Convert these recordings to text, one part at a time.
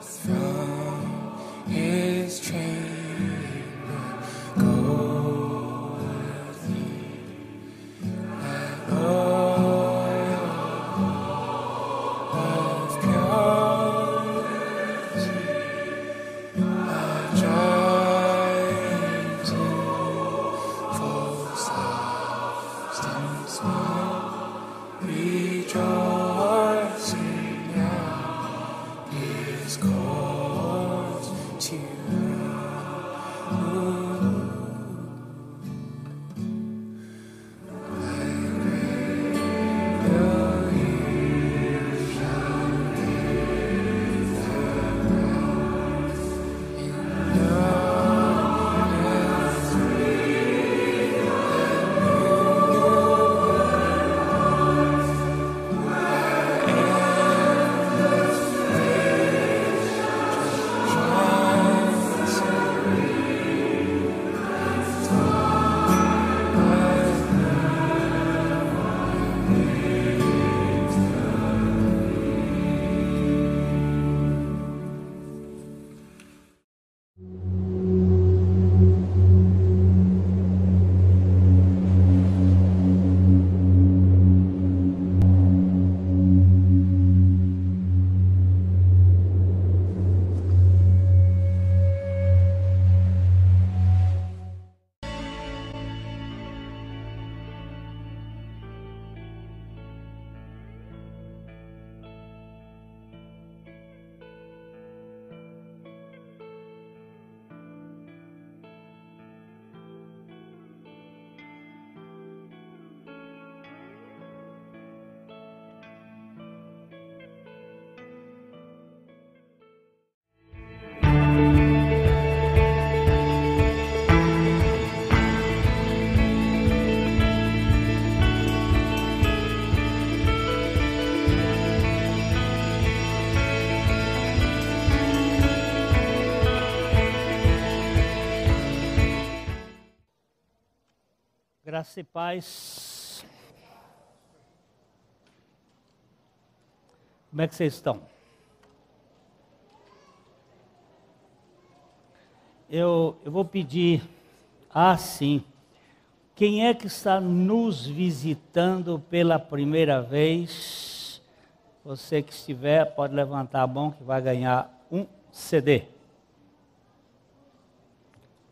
from his chamber goeth he, and oil of purity, a giant in full substance rejoicing now his cause to Graça e paz. Como é que vocês estão? Eu vou pedir, sim, quem é que está nos visitando pela primeira vez? Você que estiver, pode levantar a mão que vai ganhar um CD.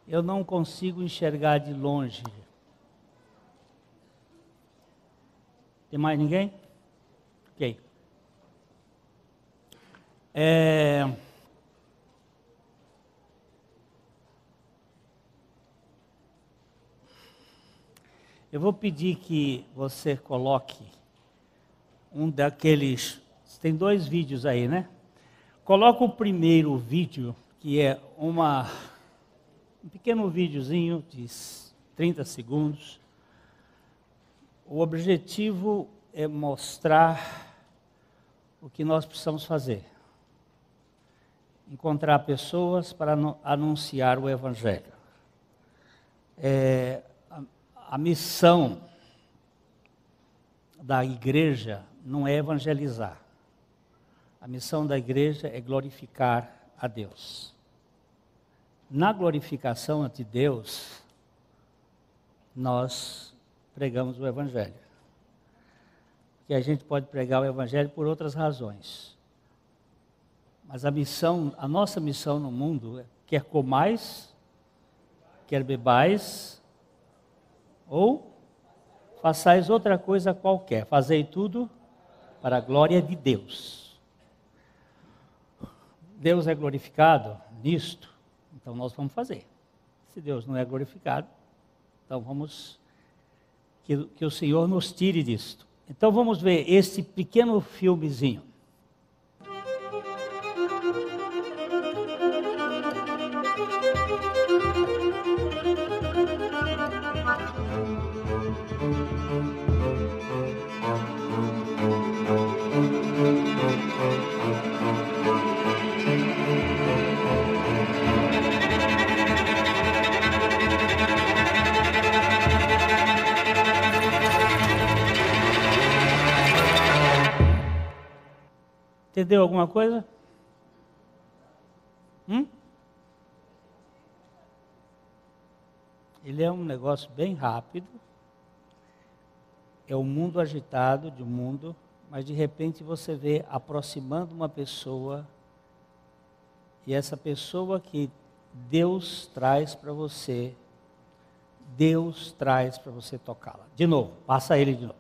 Eu não consigo enxergar de longe. Tem mais ninguém? Ok. Eu vou pedir que você coloque um daqueles... Tem 2 vídeos aí, né? Coloca o primeiro vídeo, que é um pequeno videozinho de 30 segundos. O objetivo é mostrar o que nós precisamos fazer. Encontrar pessoas para anunciar o Evangelho. A missão da igreja não é evangelizar. A missão da igreja é glorificar a Deus. Na glorificação de Deus, nós pregamos o Evangelho. Porque a gente pode pregar o Evangelho por outras razões. Mas a nossa missão no mundo é: quer comais, quer bebais, ou façais outra coisa qualquer. Fazei tudo para a glória de Deus. Deus é glorificado nisto, então nós vamos fazer. Se Deus não é glorificado, então vamos... Que o Senhor nos tire disto. Então vamos ver esse pequeno filmezinho. Entendeu alguma coisa? Ele é um negócio bem rápido. É um mundo agitado de um mundo, mas de repente você vê aproximando uma pessoa, e essa pessoa que Deus traz para você tocá-la. De novo, passa ele de novo.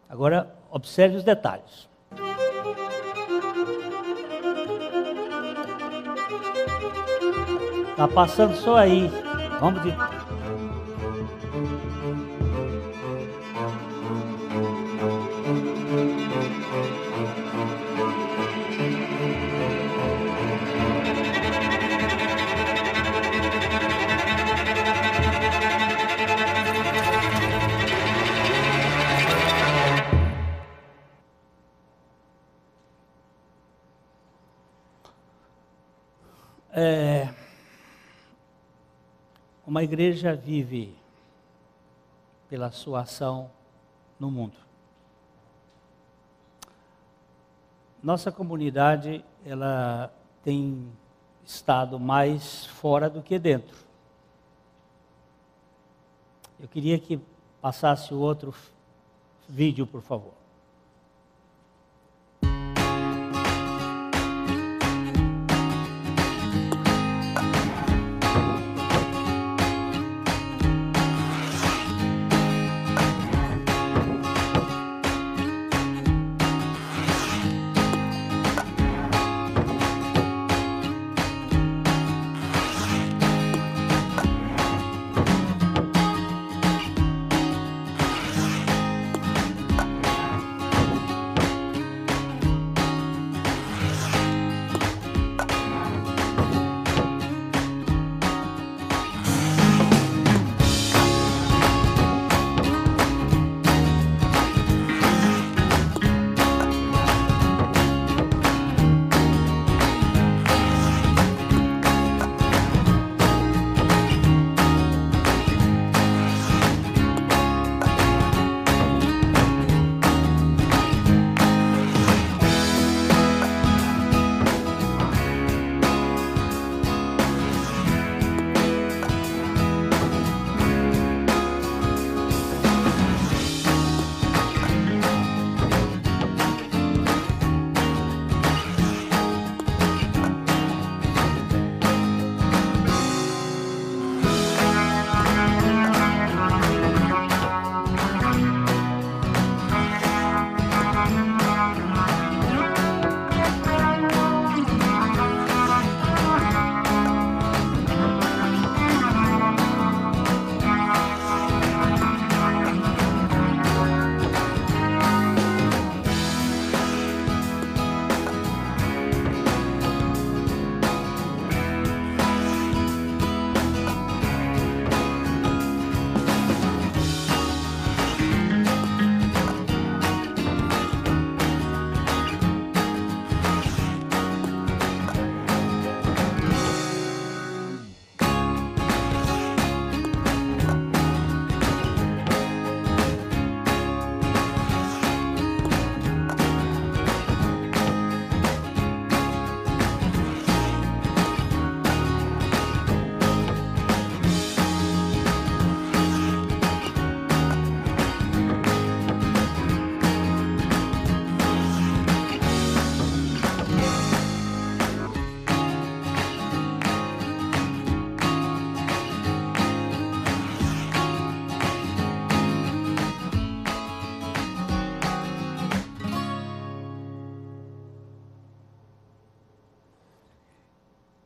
Agora, observe os detalhes. Está passando só aí. Vamos de... Uma igreja vive pela sua ação no mundo. Nossa comunidade, ela tem estado mais fora do que dentro. Eu queria que passasse o outro vídeo, por favor.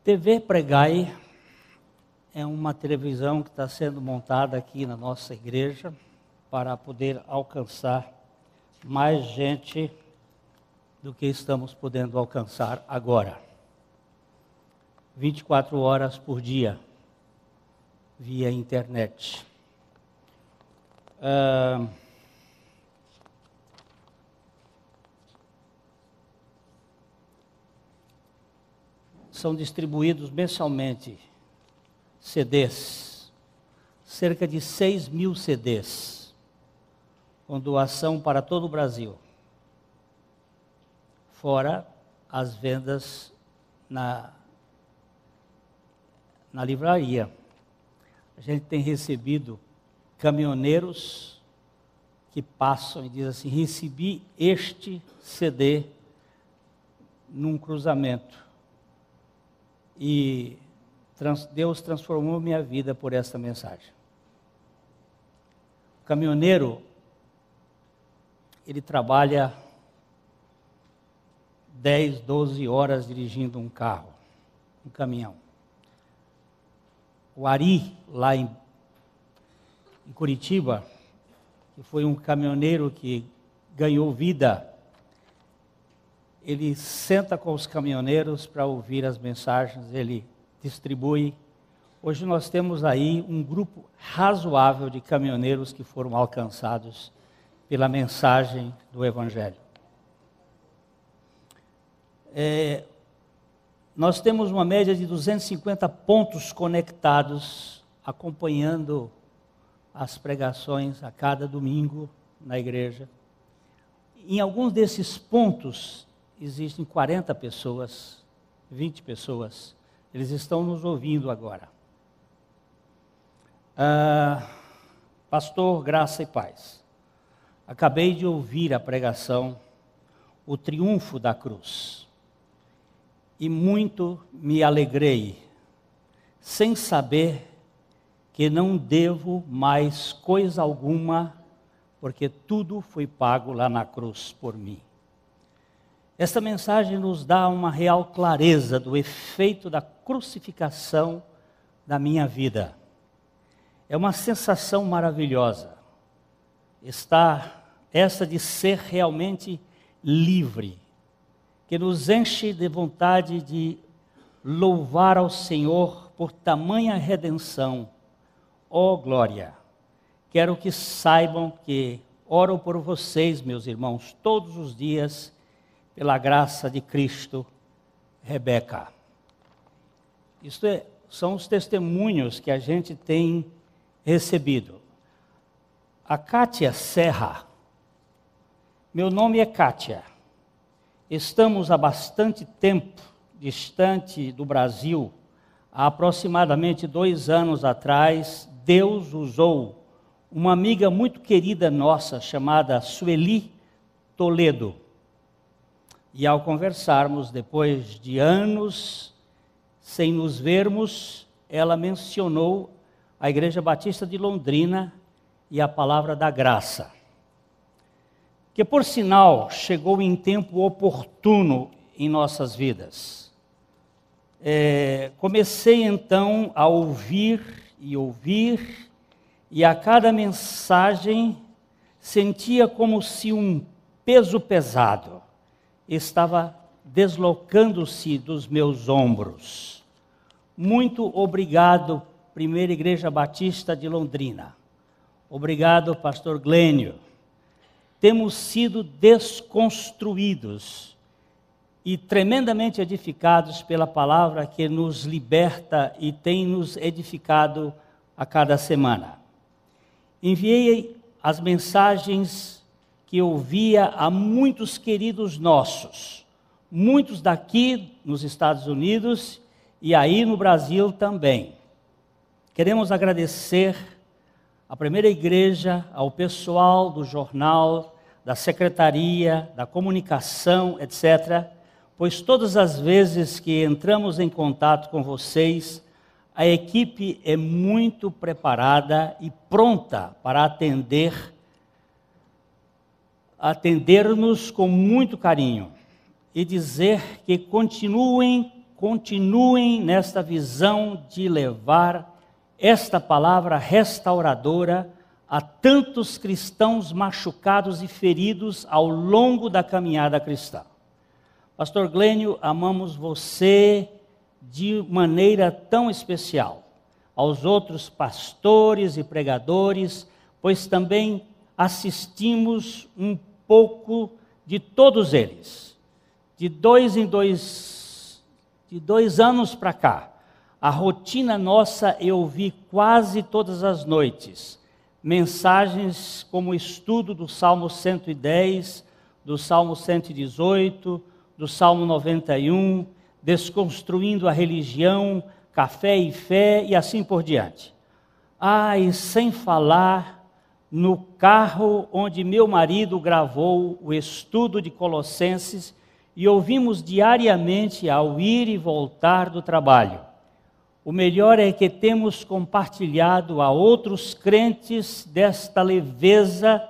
TV Pregai é uma televisão que está sendo montada aqui na nossa igreja para poder alcançar mais gente do que estamos podendo alcançar agora. 24 horas por dia, via internet. São distribuídos mensalmente CDs, cerca de 6.000 CDs, com doação para todo o Brasil, fora as vendas na livraria, a gente tem recebido caminhoneiros que passam e dizem assim: recebi este CD num cruzamento e Deus transformou minha vida por esta mensagem. O caminhoneiro, ele trabalha 10, 12 horas dirigindo um carro, um caminhão. O Ari, lá em Curitiba, que foi um caminhoneiro que ganhou vida, ele senta com os caminhoneiros para ouvir as mensagens, ele distribui. Hoje nós temos aí um grupo razoável de caminhoneiros que foram alcançados pela mensagem do Evangelho. Nós temos uma média de 250 pontos conectados, acompanhando as pregações a cada domingo na igreja. Em alguns desses pontos existem 40 pessoas, 20 pessoas. Eles estão nos ouvindo agora. Pastor, graça e paz. Acabei de ouvir a pregação, o triunfo da cruz. E muito me alegrei, sem saber que não devo mais coisa alguma, porque tudo foi pago lá na cruz por mim. Esta mensagem nos dá uma real clareza do efeito da crucificação da minha vida. É uma sensação maravilhosa, essa de ser realmente livre, que nos enche de vontade de louvar ao Senhor por tamanha redenção. Oh, glória! Quero que saibam que oro por vocês, meus irmãos, todos os dias, pela graça de Cristo. Rebeca. São os testemunhos que a gente tem recebido. A Kátia Serra. Meu nome é Kátia. Estamos há bastante tempo distante do Brasil. Há aproximadamente 2 anos atrás, Deus usou uma amiga muito querida nossa, chamada Sueli Toledo. E ao conversarmos, depois de anos sem nos vermos, ela mencionou a Igreja Batista de Londrina e a Palavra da Graça, que por sinal chegou em tempo oportuno em nossas vidas. Comecei então a ouvir, e a cada mensagem sentia como se um peso pesado estava deslocando-se dos meus ombros. Muito obrigado, Primeira Igreja Batista de Londrina. Obrigado, pastor Glênio. Temos sido desconstruídos e tremendamente edificados pela palavra que nos liberta e tem nos edificado a cada semana. Enviei as mensagens que ouvia a muitos queridos nossos, muitos daqui nos Estados Unidos e aí no Brasil também. Queremos agradecer à Primeira Igreja, ao pessoal do jornal, da secretaria, da comunicação, etc., pois todas as vezes que entramos em contato com vocês, a equipe é muito preparada e pronta para atender-nos com muito carinho e dizer que continuem nesta visão de levar esta palavra restauradora a tantos cristãos machucados e feridos ao longo da caminhada cristã. Pastor Glênio, amamos você de maneira tão especial, aos outros pastores e pregadores, pois também assistimos um pouco de todos eles. De 2 anos para cá, a rotina nossa é ouvir quase todas as noites mensagens como o estudo do Salmo 110, do Salmo 118, do Salmo 91, desconstruindo a religião, Café e Fé e assim por diante. E sem falar no carro onde meu marido gravou o estudo de Colossenses e ouvimos diariamente ao ir e voltar do trabalho. O melhor é que temos compartilhado a outros crentes desta leveza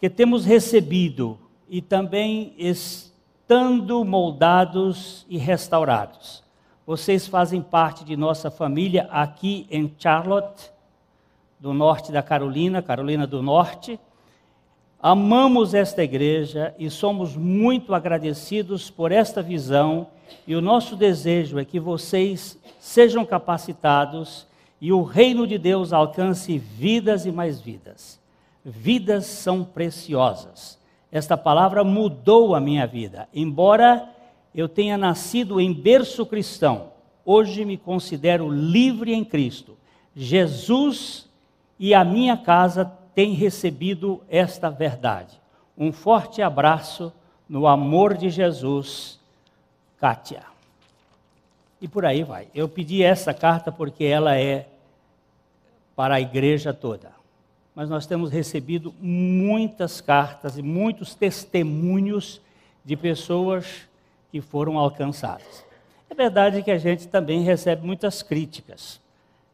que temos recebido e também estando moldados e restaurados. Vocês fazem parte de nossa família aqui em Charlotte, do norte da Carolina do Norte. Amamos esta igreja e somos muito agradecidos por esta visão e o nosso desejo é que vocês sejam capacitados e o reino de Deus alcance vidas e mais vidas. Vidas são preciosas. Esta palavra mudou a minha vida. Embora eu tenha nascido em berço cristão, hoje me considero livre em Cristo. Jesus e a minha casa têm recebido esta verdade. Um forte abraço no amor de Jesus, Kátia. E por aí vai. Eu pedi essa carta porque ela é para a igreja toda. Mas nós temos recebido muitas cartas e muitos testemunhos de pessoas que foram alcançadas. É verdade que a gente também recebe muitas críticas,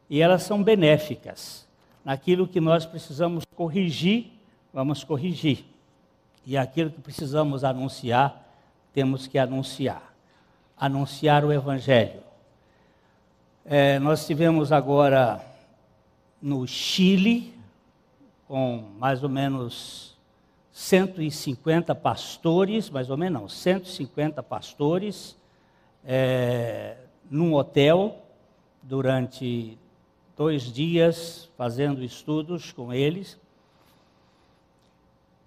e elas são benéficas. Naquilo que nós precisamos corrigir, vamos corrigir. E aquilo que precisamos anunciar, temos que anunciar. Anunciar o Evangelho. Nós tivemos agora no Chile, com mais ou menos 150 pastores, mais ou menos não, 150 pastores, num hotel, durante 2 dias, fazendo estudos com eles.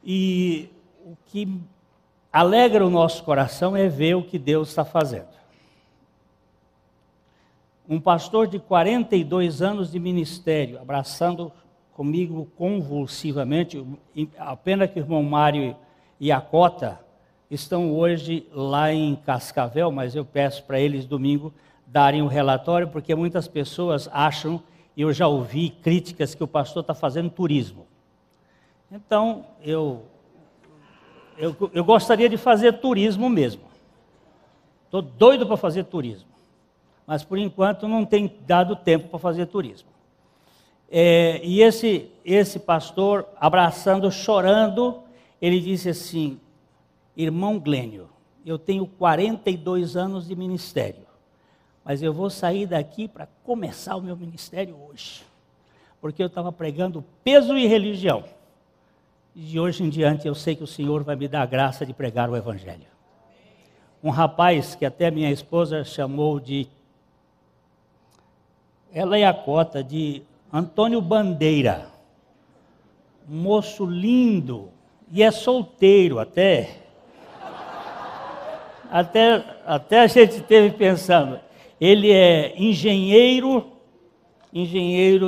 E o que alegra o nosso coração é ver o que Deus está fazendo. Um pastor de 42 anos de ministério, abraçando comigo convulsivamente, a pena que o irmão Mário e a Cota estão hoje lá em Cascavel, mas eu peço para eles domingo darem o relatório, porque muitas pessoas acham, e eu já ouvi críticas, que o pastor está fazendo turismo. Então, eu gostaria de fazer turismo mesmo. Estou doido para fazer turismo. Mas, por enquanto, não tem dado tempo para fazer turismo. E esse pastor, abraçando, chorando, ele disse assim: irmão Glênio, eu tenho 42 anos de ministério, mas eu vou sair daqui para começar o meu ministério hoje, porque eu estava pregando peso e religião. E de hoje em diante eu sei que o Senhor vai me dar a graça de pregar o Evangelho. Um rapaz que até minha esposa chamou de, ela e a Cota, de Antônio Bandeira, um moço lindo, e é solteiro até a gente esteve pensando, ele é engenheiro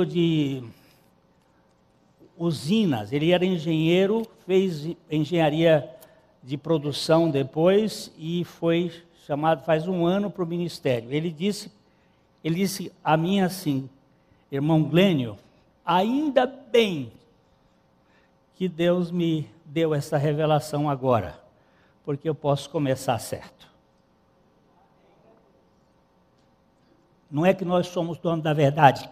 de usinas, ele era engenheiro, fez engenharia de produção depois e foi chamado faz 1 ano para o ministério. Ele disse a mim assim: irmão Glênio, ainda bem que Deus me deu essa revelação agora, porque eu posso começar certo. Não é que nós somos donos da verdade,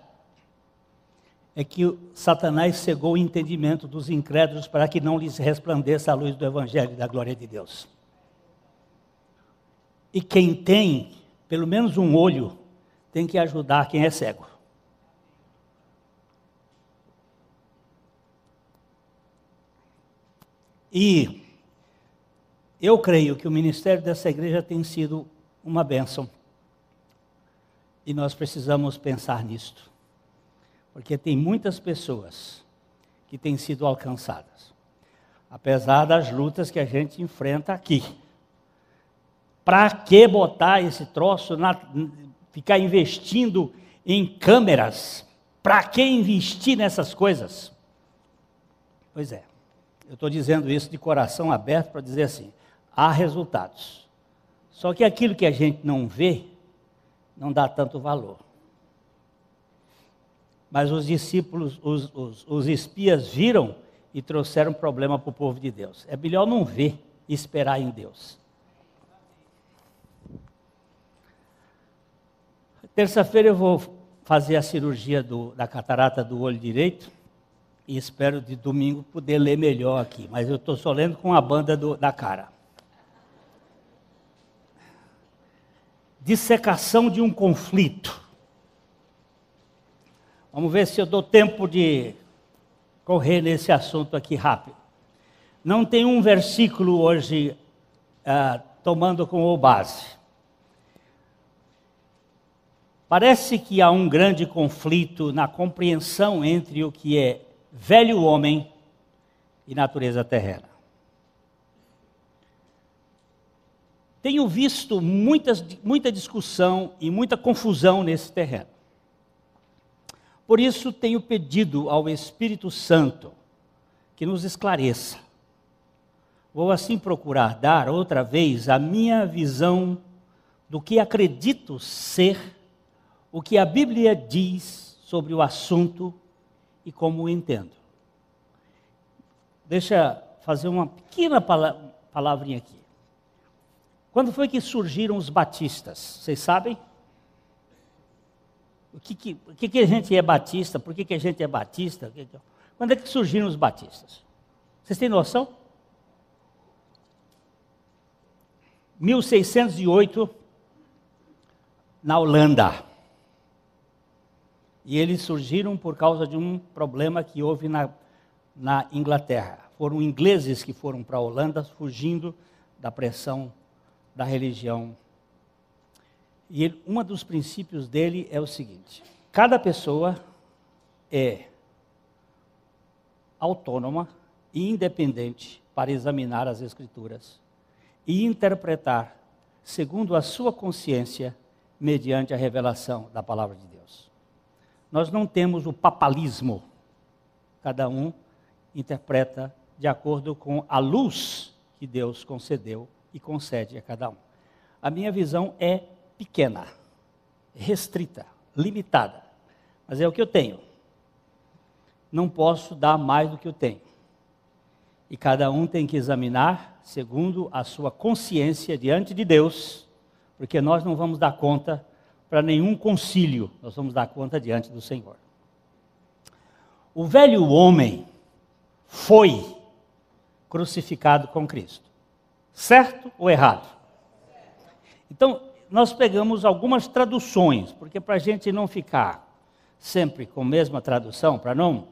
é que Satanás cegou o entendimento dos incrédulos para que não lhes resplandeça a luz do Evangelho e da glória de Deus. E quem tem pelo menos um olho tem que ajudar quem é cego. E eu creio que o ministério dessa igreja tem sido uma bênção. E nós precisamos pensar nisto. Porque tem muitas pessoas que têm sido alcançadas. Apesar das lutas que a gente enfrenta aqui. Para que botar esse troço, ficar investindo em câmeras? Para que investir nessas coisas? Pois é. Eu estou dizendo isso de coração aberto para dizer assim, há resultados. Só que aquilo que a gente não vê, não dá tanto valor. Mas os discípulos, os espias viram e trouxeram problema para o povo de Deus. É melhor não ver e esperar em Deus. Terça-feira eu vou fazer a cirurgia da catarata do olho direito e espero de domingo poder ler melhor aqui, mas eu estou só lendo com a banda da cara. Dissecação de um conflito. Vamos ver se eu dou tempo de correr nesse assunto aqui rápido. Não tem um versículo hoje tomando como base. Parece que há um grande conflito na compreensão entre o que é velho homem e natureza terrena. Tenho visto muita discussão e muita confusão nesse terreno. Por isso tenho pedido ao Espírito Santo que nos esclareça. Vou assim procurar dar outra vez a minha visão do que acredito ser o que a Bíblia diz sobre o assunto e como o entendo. Deixa eu fazer uma pequena palavrinha aqui. Quando foi que surgiram os batistas? Vocês sabem? O que a gente é batista? Por que a gente é batista? Quando é que surgiram os batistas? Vocês têm noção? 1608, na Holanda. E eles surgiram por causa de um problema que houve na Inglaterra. Foram ingleses que foram para a Holanda fugindo da pressão da religião. E um dos princípios dele é o seguinte: cada pessoa é autônoma e independente para examinar as Escrituras e interpretar segundo a sua consciência mediante a revelação da palavra de Deus. Nós não temos o papalismo. Cada um interpreta de acordo com a luz que Deus concedeu e concede a cada um. A minha visão é pequena, restrita, limitada, mas é o que eu tenho. Não posso dar mais do que eu tenho. E cada um tem que examinar segundo a sua consciência diante de Deus, porque nós não vamos dar conta para nenhum concílio, nós vamos dar conta diante do Senhor. O velho homem foi crucificado com Cristo. Certo ou errado? Então, nós pegamos algumas traduções, porque para a gente não ficar sempre com a mesma tradução, para não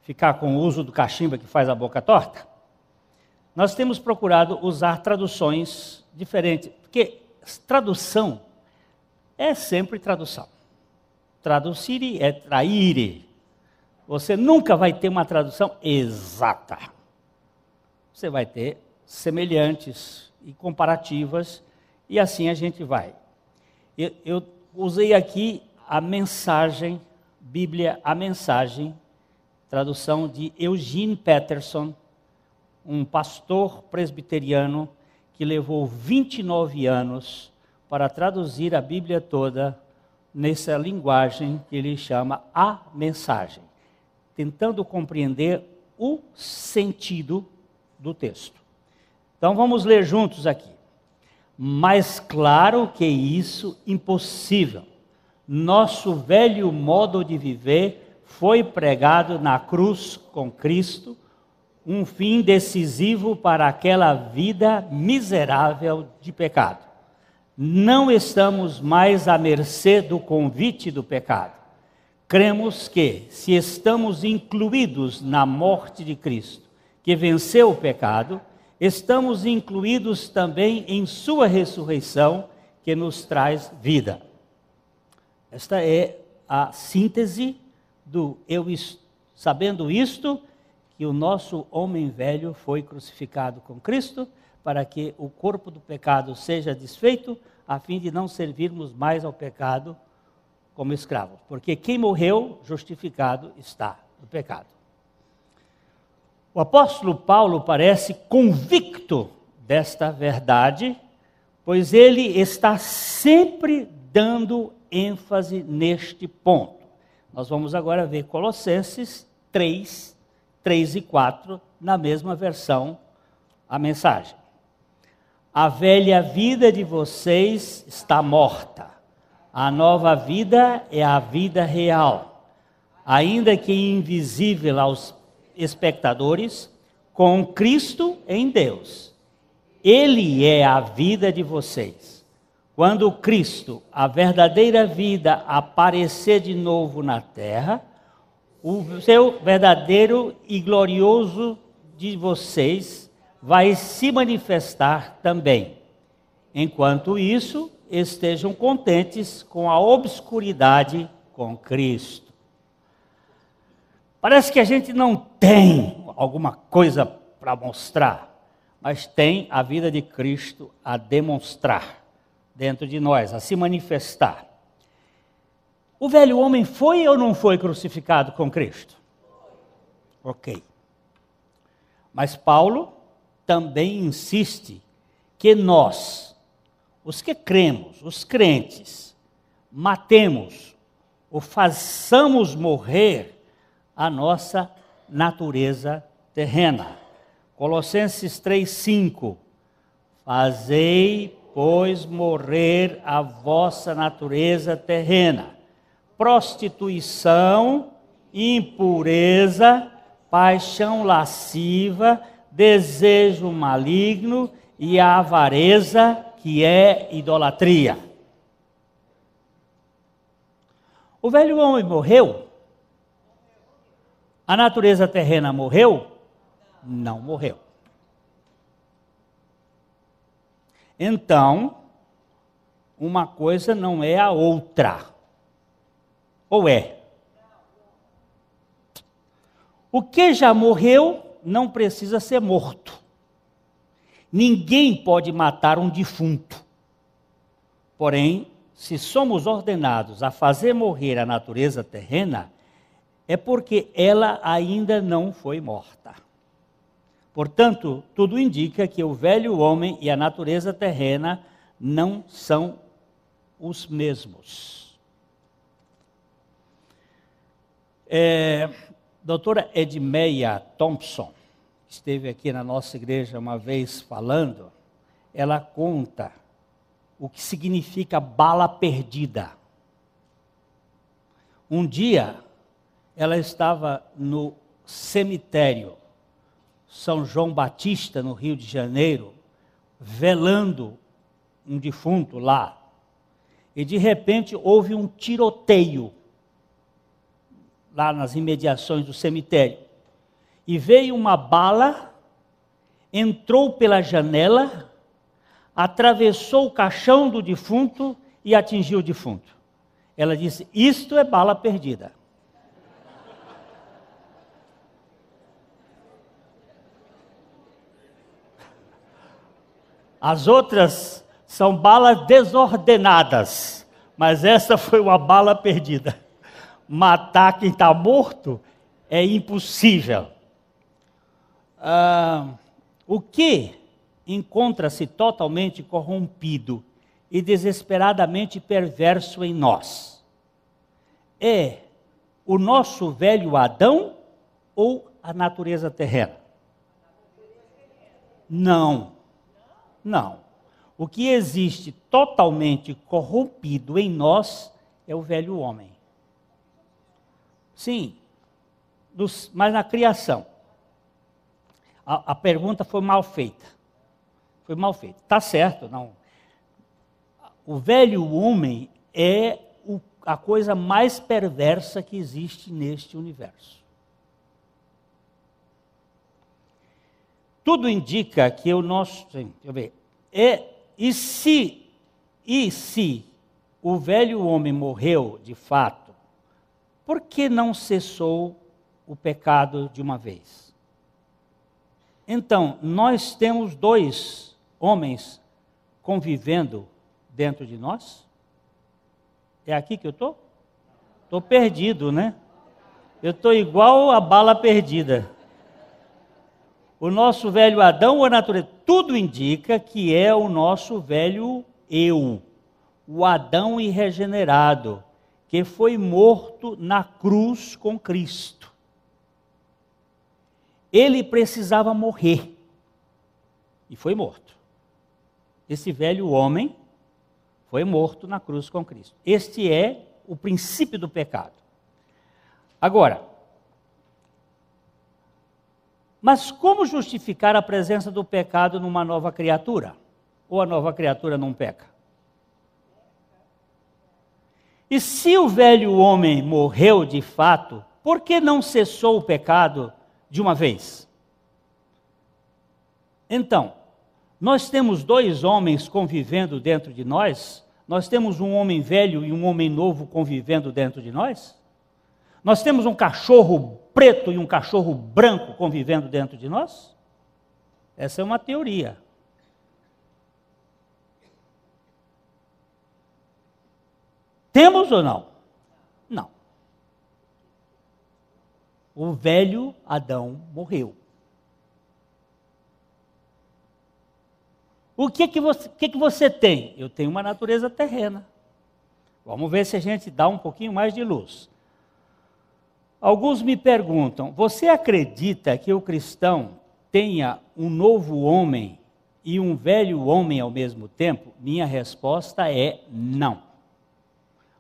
ficar com o uso do cachimba que faz a boca torta, nós temos procurado usar traduções diferentes, porque tradução é sempre tradução. Traduzir é trair. Você nunca vai ter uma tradução exata. Você vai ter semelhantes e comparativas, e assim a gente vai. Eu usei aqui a mensagem, Bíblia, a mensagem, tradução de Eugene Peterson, um pastor presbiteriano que levou 29 anos para traduzir a Bíblia toda nessa linguagem que ele chama a mensagem, tentando compreender o sentido do texto. Então vamos ler juntos aqui. Mais claro que isso, impossível. Nosso velho modo de viver foi pregado na cruz com Cristo, um fim decisivo para aquela vida miserável de pecado. Não estamos mais à mercê do convite do pecado. Cremos que, se estamos incluídos na morte de Cristo, que venceu o pecado, estamos incluídos também em sua ressurreição, que nos traz vida. Esta é a síntese do sabendo isto, que o nosso homem velho foi crucificado com Cristo, para que o corpo do pecado seja desfeito, a fim de não servirmos mais ao pecado como escravos. Porque quem morreu, justificado está do pecado. O apóstolo Paulo parece convicto desta verdade, pois ele está sempre dando ênfase neste ponto. Nós vamos agora ver Colossenses 3, 3 e 4, na mesma versão, a mensagem. A velha vida de vocês está morta. A nova vida é a vida real. Ainda que invisível aos espectadores, com Cristo em Deus. Ele é a vida de vocês. Quando Cristo, a verdadeira vida, aparecer de novo na terra, o seu verdadeiro e glorioso de vocês vai se manifestar também. Enquanto isso, estejam contentes com a obscuridade com Cristo. Parece que a gente não tem alguma coisa para mostrar, mas tem a vida de Cristo a demonstrar dentro de nós, a se manifestar. O velho homem foi ou não foi crucificado com Cristo? Ok. Mas Paulo também insiste que nós, os que cremos, os crentes, matemos ou façamos morrer a nossa natureza terrena. Colossenses 3:5. Fazei, pois, morrer a vossa natureza terrena. Prostituição, impureza, paixão lasciva, desejo maligno e a avareza, que é idolatria. O velho homem morreu? A natureza terrena morreu? Não morreu. Então, uma coisa não é a outra. Ou é? O que já morreu não precisa ser morto. Ninguém pode matar um defunto. Porém, se somos ordenados a fazer morrer a natureza terrena, é porque ela ainda não foi morta. Portanto, tudo indica que o velho homem e a natureza terrena não são os mesmos. Doutora Edmeia Thompson, que esteve aqui na nossa igreja uma vez falando, ela conta o que significa bala perdida. Um dia, ela estava no cemitério São João Batista, no Rio de Janeiro, velando um defunto lá. E de repente houve um tiroteio lá nas imediações do cemitério. E veio uma bala, entrou pela janela, atravessou o caixão do defunto e atingiu o defunto. Ela disse: isto é bala perdida. As outras são balas desordenadas, mas essa foi uma bala perdida. Matar quem está morto é impossível. O que encontra-se totalmente corrompido e desesperadamente perverso em nós é o nosso velho Adão ou a natureza terrena? Não. Não. O que existe totalmente corrompido em nós é o velho homem. Sim, mas na criação. A pergunta foi mal feita. Foi mal feita. Está certo, não. O velho homem é a coisa mais perversa que existe neste universo. Tudo indica que o nosso... Deixa eu ver. E se o velho homem morreu de fato, por que não cessou o pecado de uma vez? Então, nós temos dois homens convivendo dentro de nós? É aqui que eu estou? Estou perdido, né? Eu estou igual a bala perdida. O nosso velho Adão ou a natureza? Tudo indica que é o nosso velho eu, o Adão irregenerado, que foi morto na cruz com Cristo. Ele precisava morrer e foi morto. Esse velho homem foi morto na cruz com Cristo. Este é o princípio do pecado. Agora, mas como justificar a presença do pecado numa nova criatura? Ou a nova criatura não peca? E se o velho homem morreu de fato, por que não cessou o pecado de uma vez? Então, nós temos dois homens convivendo dentro de nós? Nós temos um homem velho e um homem novo convivendo dentro de nós? Nós temos um cachorro preto e um cachorro branco convivendo dentro de nós? Essa é uma teoria. Temos ou não? Não. O velho Adão morreu. O que você tem? Eu tenho uma natureza terrena. Vamos ver se a gente dá um pouquinho mais de luz. Alguns me perguntam, você acredita que o cristão tenha um novo homem e um velho homem ao mesmo tempo? Minha resposta é não.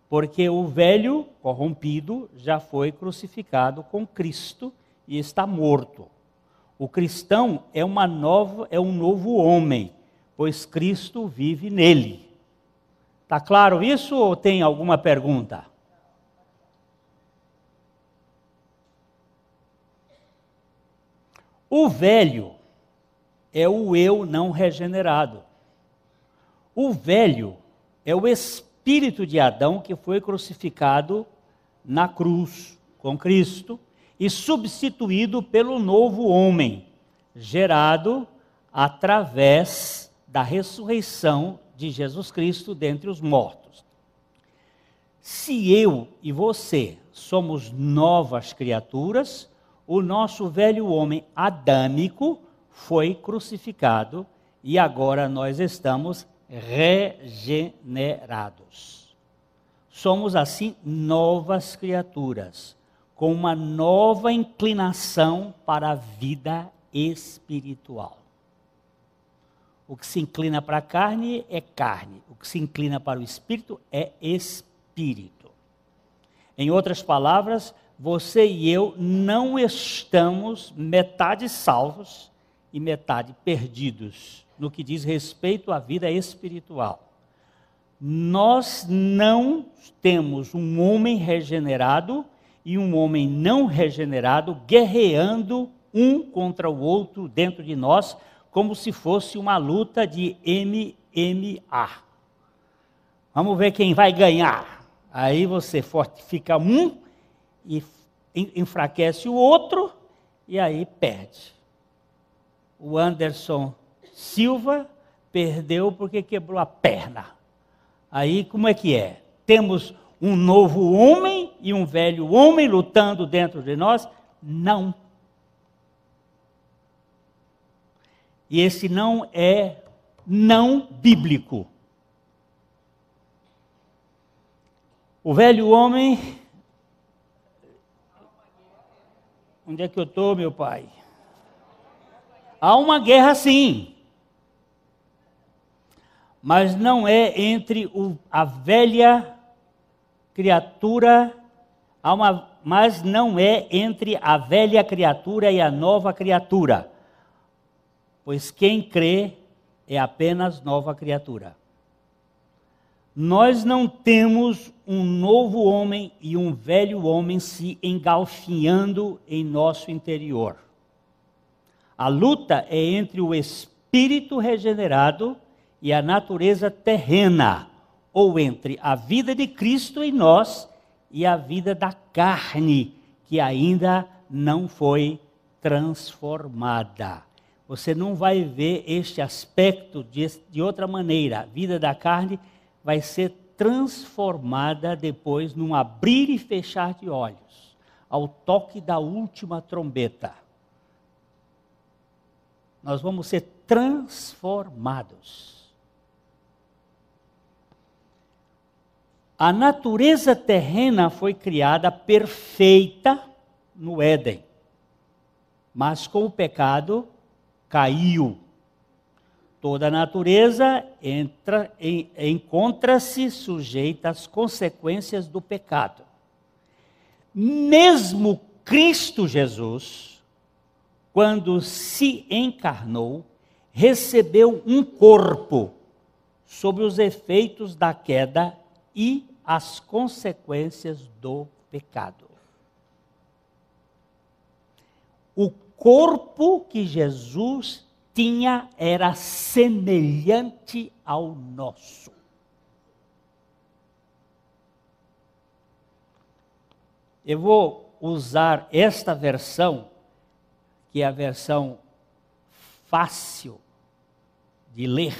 Porque o velho corrompido já foi crucificado com Cristo e está morto. O cristão é um novo homem, pois Cristo vive nele. Está claro isso ou tem alguma pergunta? O velho é o eu não regenerado. O velho é o espírito de Adão que foi crucificado na cruz com Cristo e substituído pelo novo homem, gerado através da ressurreição de Jesus Cristo dentre os mortos. Se eu e você somos novas criaturas, o nosso velho homem adâmico foi crucificado e agora nós estamos regenerados. Somos assim novas criaturas, com uma nova inclinação para a vida espiritual. O que se inclina para a carne é carne, o que se inclina para o espírito é espírito. Em outras palavras, você e eu não estamos metade salvos e metade perdidos no que diz respeito à vida espiritual. Nós não temos um homem regenerado e um homem não regenerado guerreando um contra o outro dentro de nós, como se fosse uma luta de MMA. Vamos ver quem vai ganhar. Aí você fortifica um e enfraquece o outro, e aí perde. O Anderson Silva perdeu porque quebrou a perna. Aí como é que é? Temos um novo homem e um velho homem lutando dentro de nós? Não. E esse não é não bíblico. O velho homem... Onde é que eu estou, meu pai? Há uma guerra, sim. Mas não é entre a velha criatura, mas não é entre a velha criatura e a nova criatura. Pois quem crê é apenas nova criatura. Nós não temos um novo homem e um velho homem se engalfinhando em nosso interior. A luta é entre o espírito regenerado e a natureza terrena, ou entre a vida de Cristo em nós e a vida da carne, que ainda não foi transformada. Você não vai ver este aspecto de outra maneira. A vida da carne vai ser transformada depois num abrir e fechar de olhos, ao toque da última trombeta. Nós vamos ser transformados. A natureza terrena foi criada perfeita no Éden, mas com o pecado caiu. Toda a natureza encontra-se sujeita às consequências do pecado. Mesmo Cristo Jesus, quando se encarnou, recebeu um corpo sob os efeitos da queda e as consequências do pecado. O corpo que Jesus tinha era semelhante ao nosso. Eu vou usar esta versão, que é a versão fácil de ler,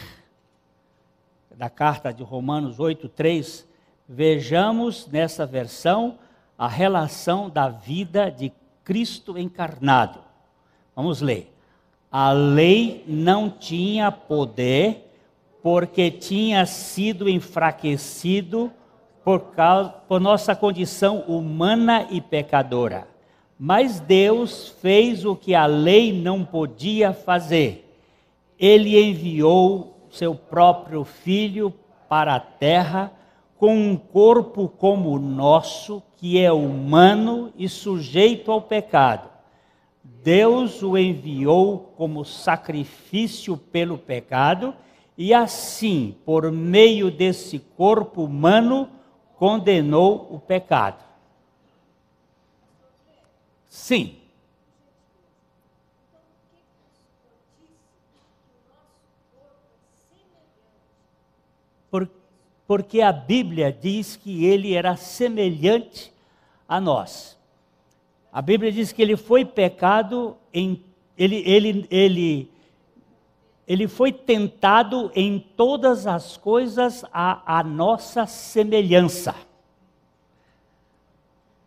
da carta de Romanos 8:3. Vejamos nessa versão a relação da vida de Cristo encarnado. Vamos ler. A lei não tinha poder, porque tinha sido enfraquecido por nossa condição humana e pecadora. Mas Deus fez o que a lei não podia fazer. Ele enviou seu próprio Filho para a terra, com um corpo como o nosso, que é humano e sujeito ao pecado. Deus o enviou como sacrifício pelo pecado e assim, por meio desse corpo humano, condenou o pecado. Sim. Porque a Bíblia diz que ele era semelhante a nós. A Bíblia diz que ele foi pecado, ele foi tentado em todas as coisas à nossa semelhança.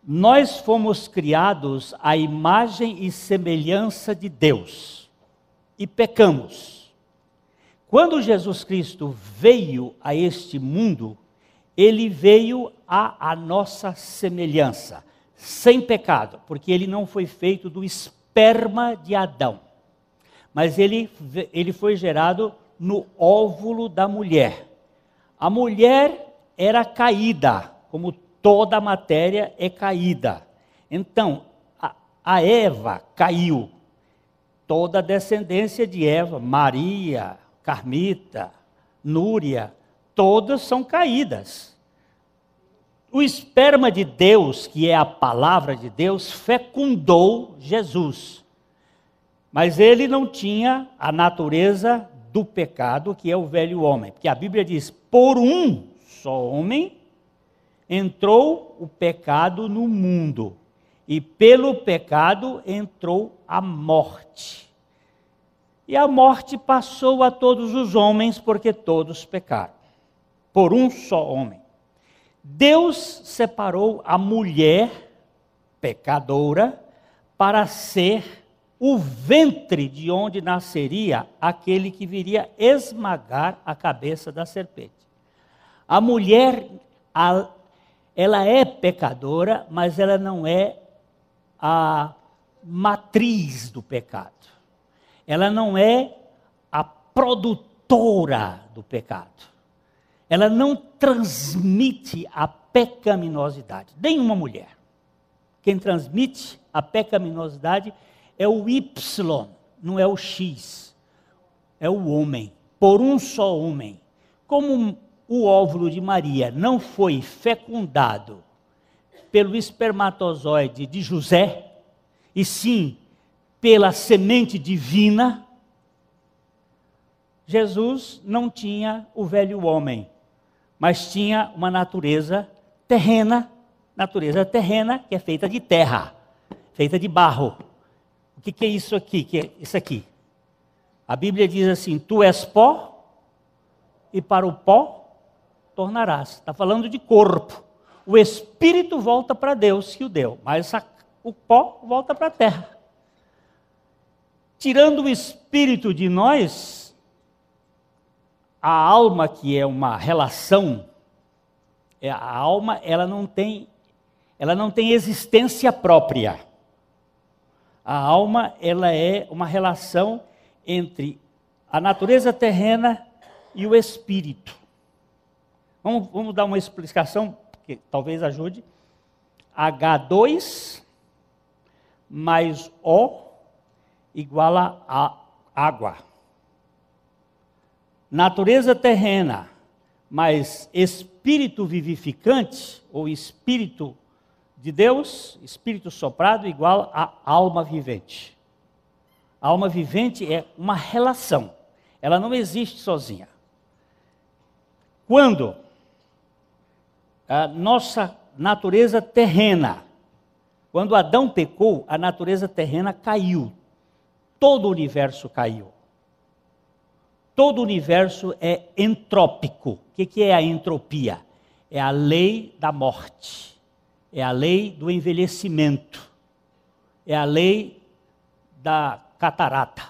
Nós fomos criados à imagem e semelhança de Deus e pecamos. Quando Jesus Cristo veio a este mundo, ele veio à nossa semelhança, sem pecado, porque ele não foi feito do esperma de Adão, mas ele foi gerado no óvulo da mulher. A mulher era caída, como toda a matéria é caída. Então, a Eva caiu, toda a descendência de Eva, Maria, Carmita, Núria, todas são caídas. O esperma de Deus, que é a palavra de Deus, fecundou Jesus. Mas ele não tinha a natureza do pecado, que é o velho homem. Porque a Bíblia diz, por um só homem entrou o pecado no mundo. E pelo pecado entrou a morte. E a morte passou a todos os homens, porque todos pecaram. Por um só homem. Deus separou a mulher pecadora para ser o ventre de onde nasceria aquele que viria esmagar a cabeça da serpente. A mulher, ela é pecadora, mas ela não é a matriz do pecado. Ela não é a produtora do pecado. Ela não transmite a pecaminosidade. Nenhuma mulher. Quem transmite a pecaminosidade é o Y, não é o X. É o homem, por um só homem. Como o óvulo de Maria não foi fecundado pelo espermatozoide de José, e sim pela semente divina, Jesus não tinha o velho homem, mas tinha uma natureza terrena que é feita de terra, feita de barro. O que é isso aqui? Que é isso aqui? A Bíblia diz assim, tu és pó, e para o pó tornarás. Está falando de corpo. O espírito volta para Deus que o deu, mas o pó volta para a terra. Tirando o espírito de nós, a alma, que é uma relação A alma, ela não tem existência própria. A alma, ela é uma relação entre a natureza terrena e o espírito. Vamos dar uma explicação que talvez ajude. H2 mais O igual a água. Natureza terrena mais espírito vivificante, ou espírito de Deus, espírito soprado, igual a alma vivente. A alma vivente é uma relação, ela não existe sozinha. Quando a nossa natureza terrena, quando Adão pecou, a natureza terrena caiu, todo o universo caiu. Todo o universo é entrópico. O que é a entropia? É a lei da morte, é a lei do envelhecimento, é a lei da catarata.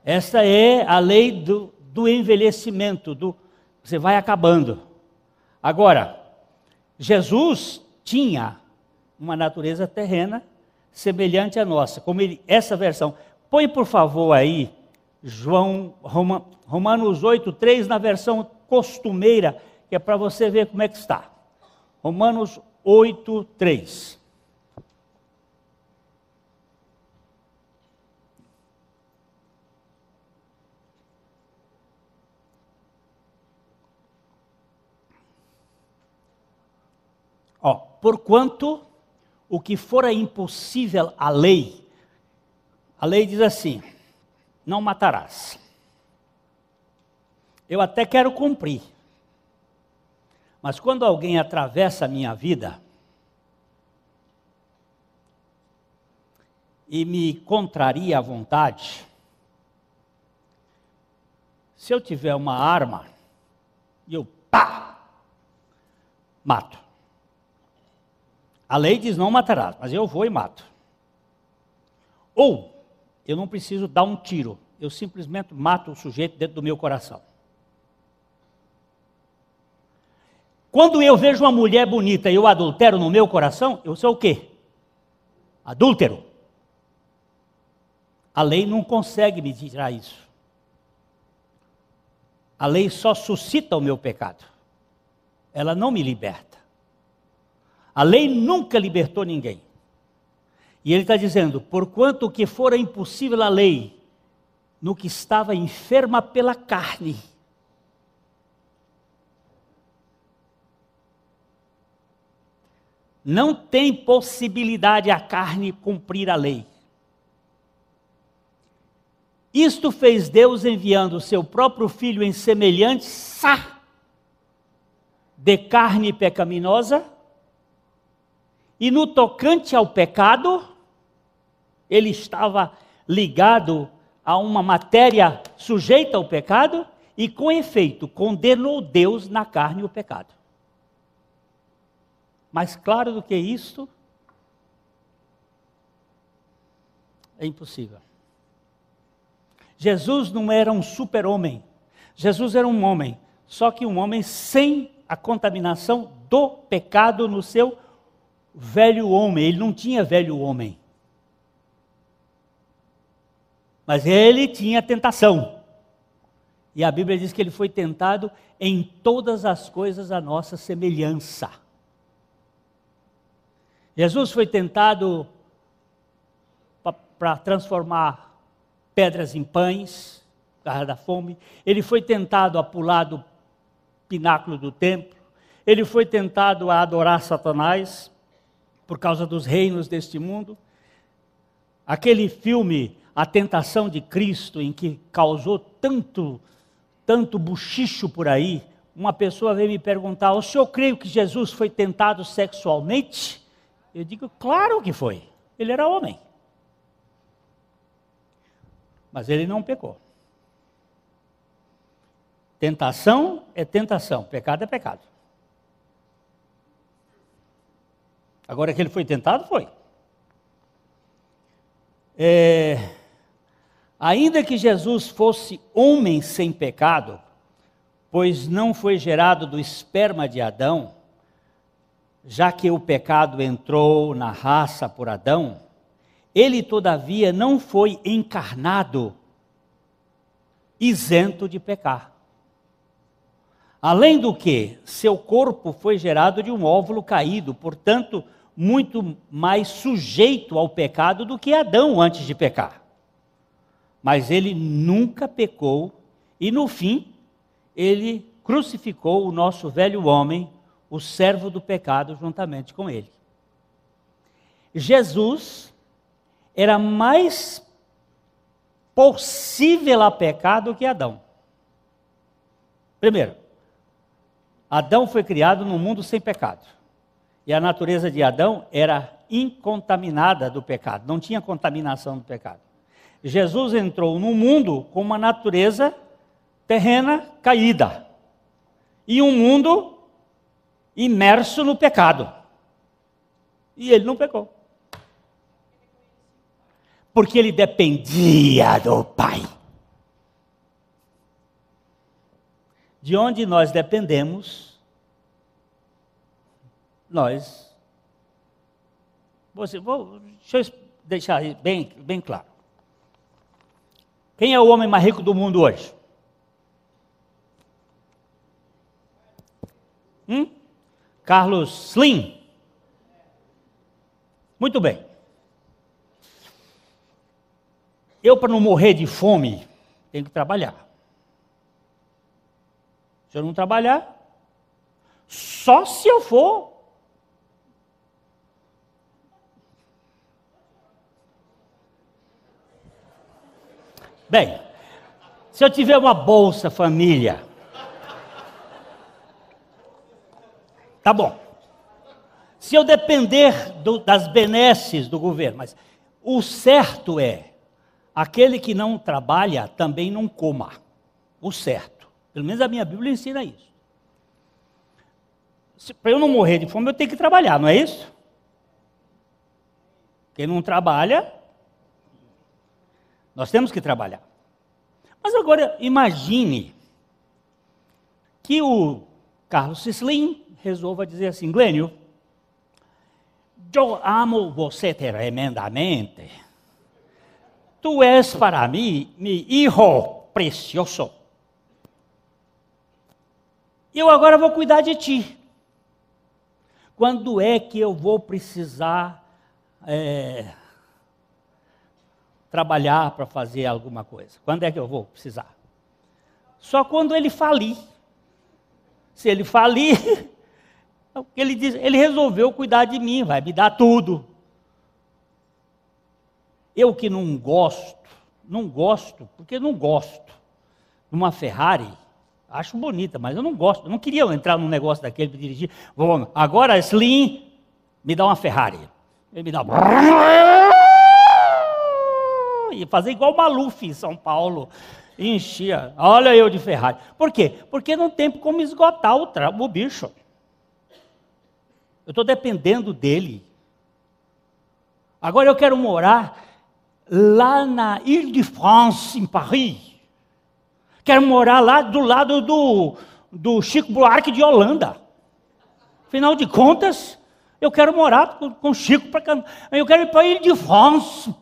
Essa é a lei do envelhecimento, você vai acabando. Agora, Jesus tinha uma natureza terrena semelhante à nossa, como essa versão. Põe por favor aí, Romanos 8:3 na versão costumeira, que é para você ver como é que está. Romanos 8:3. Porquanto o que fora impossível à lei, a lei diz assim: não matarás. Eu até quero cumprir, mas quando alguém atravessa a minha vida e me contraria à vontade, se eu tiver uma arma e eu mato. A lei diz não matarás, mas eu vou e mato. Ou eu não preciso dar um tiro, eu simplesmente mato o sujeito dentro do meu coração. Quando eu vejo uma mulher bonita e eu adultero no meu coração, eu sou o quê? Adúltero. A lei não consegue me tirar isso. A lei só suscita o meu pecado. Ela não me liberta. A lei nunca libertou ninguém. E ele está dizendo, porquanto o que fora impossível à lei, no que estava enferma pela carne, não tem possibilidade a carne cumprir a lei. Isto fez Deus enviando o seu próprio Filho em semelhança de carne pecaminosa, e no tocante ao pecado, ele estava ligado a uma matéria sujeita ao pecado, e com efeito condenou Deus na carne o pecado. Mais claro do que isto, é impossível. Jesus não era um super-homem, Jesus era um homem, só que um homem sem a contaminação do pecado no seu velho homem. Ele não tinha velho homem, mas ele tinha tentação, e a Bíblia diz que ele foi tentado em todas as coisas à nossa semelhança. Jesus foi tentado para transformar pedras em pães, por causa da fome. Ele foi tentado a pular do pináculo do templo. Ele foi tentado a adorar Satanás, por causa dos reinos deste mundo. Aquele filme, A Tentação de Cristo, em que causou tanto buchicho por aí, uma pessoa veio me perguntar, o senhor crê que Jesus foi tentado sexualmente? Eu digo, claro que foi, ele era homem. Mas ele não pecou. Tentação é tentação, pecado é pecado. Agora que ele foi tentado, foi. Ainda que Jesus fosse homem sem pecado, pois não foi gerado do esperma de Adão, já que o pecado entrou na raça por Adão, ele todavia não foi encarnado isento de pecar. Além do que, seu corpo foi gerado de um óvulo caído, portanto, muito mais sujeito ao pecado do que Adão antes de pecar. Mas ele nunca pecou e, no fim, ele crucificou o nosso velho homem, o servo do pecado, juntamente com ele. Jesus era mais possível a pecar do que Adão. Primeiro, Adão foi criado num mundo sem pecado. E a natureza de Adão era incontaminada do pecado, não tinha contaminação do pecado. Jesus entrou no mundo com uma natureza terrena caída. E um mundo imerso no pecado. E ele não pecou. Porque ele dependia do Pai. De onde nós dependemos, deixa eu deixar bem claro. Quem é o homem mais rico do mundo hoje? Carlos Slim? Muito bem. Eu, para não morrer de fome, tenho que trabalhar. Se eu não trabalhar, só se eu for bem, se eu tiver uma Bolsa Família, tá bom. Se eu depender das benesses do governo, mas o certo é, aquele que não trabalha também não coma. O certo. Pelo menos a minha Bíblia ensina isso. Para eu não morrer de fome, eu tenho que trabalhar, não é isso? Quem não trabalha, nós temos que trabalhar. Mas agora, imagine que o Carlos Slim resolva dizer assim: Glênio, eu amo você tremendamente. Tu és para mim, meu hijo precioso. Eu agora vou cuidar de ti. Quando é que eu vou precisar trabalhar para fazer alguma coisa? Quando é que eu vou precisar? Só quando ele falir. Se ele falir, ele resolveu cuidar de mim, vai me dar tudo. Eu que não gosto, porque não gosto de uma Ferrari. Acho bonita, mas eu não gosto. Eu não queria entrar num negócio daquele para dirigir. Agora, Slim, me dá uma Ferrari. Ele me dá uma... E fazer igual o Maluf em São Paulo. Enchia. Olha eu de Ferrari. Por quê? Porque não tem como esgotar o bicho. Eu estou dependendo dele. Agora eu quero morar lá na Île-de-France, em Paris. Quero morar lá do lado do Chico Buarque de Holanda. Afinal de contas, eu quero morar com o Chico para cantar. Eu quero ir para a Île-de-France.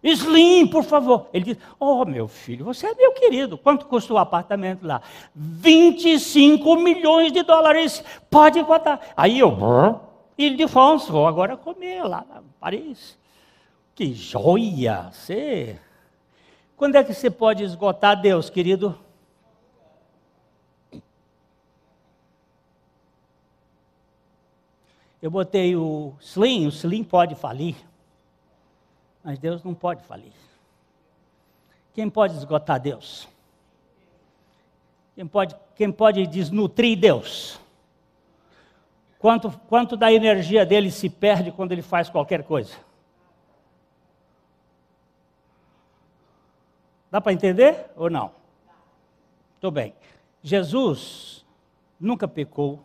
Slim, por favor. Ele diz: oh, meu filho, você é meu querido. Quanto custa o apartamento lá? 25 milhões de dólares. Pode botar. Aí eu, Île-de-France, vou agora comer lá em Paris. Que joia! Você... Quando é que você pode esgotar Deus, querido? Eu botei o Slim pode falir, mas Deus não pode falir. Quem pode esgotar Deus? Quem pode desnutrir Deus? Quanto da energia dele se perde quando ele faz qualquer coisa? Dá para entender ou não? Muito bem. Jesus nunca pecou.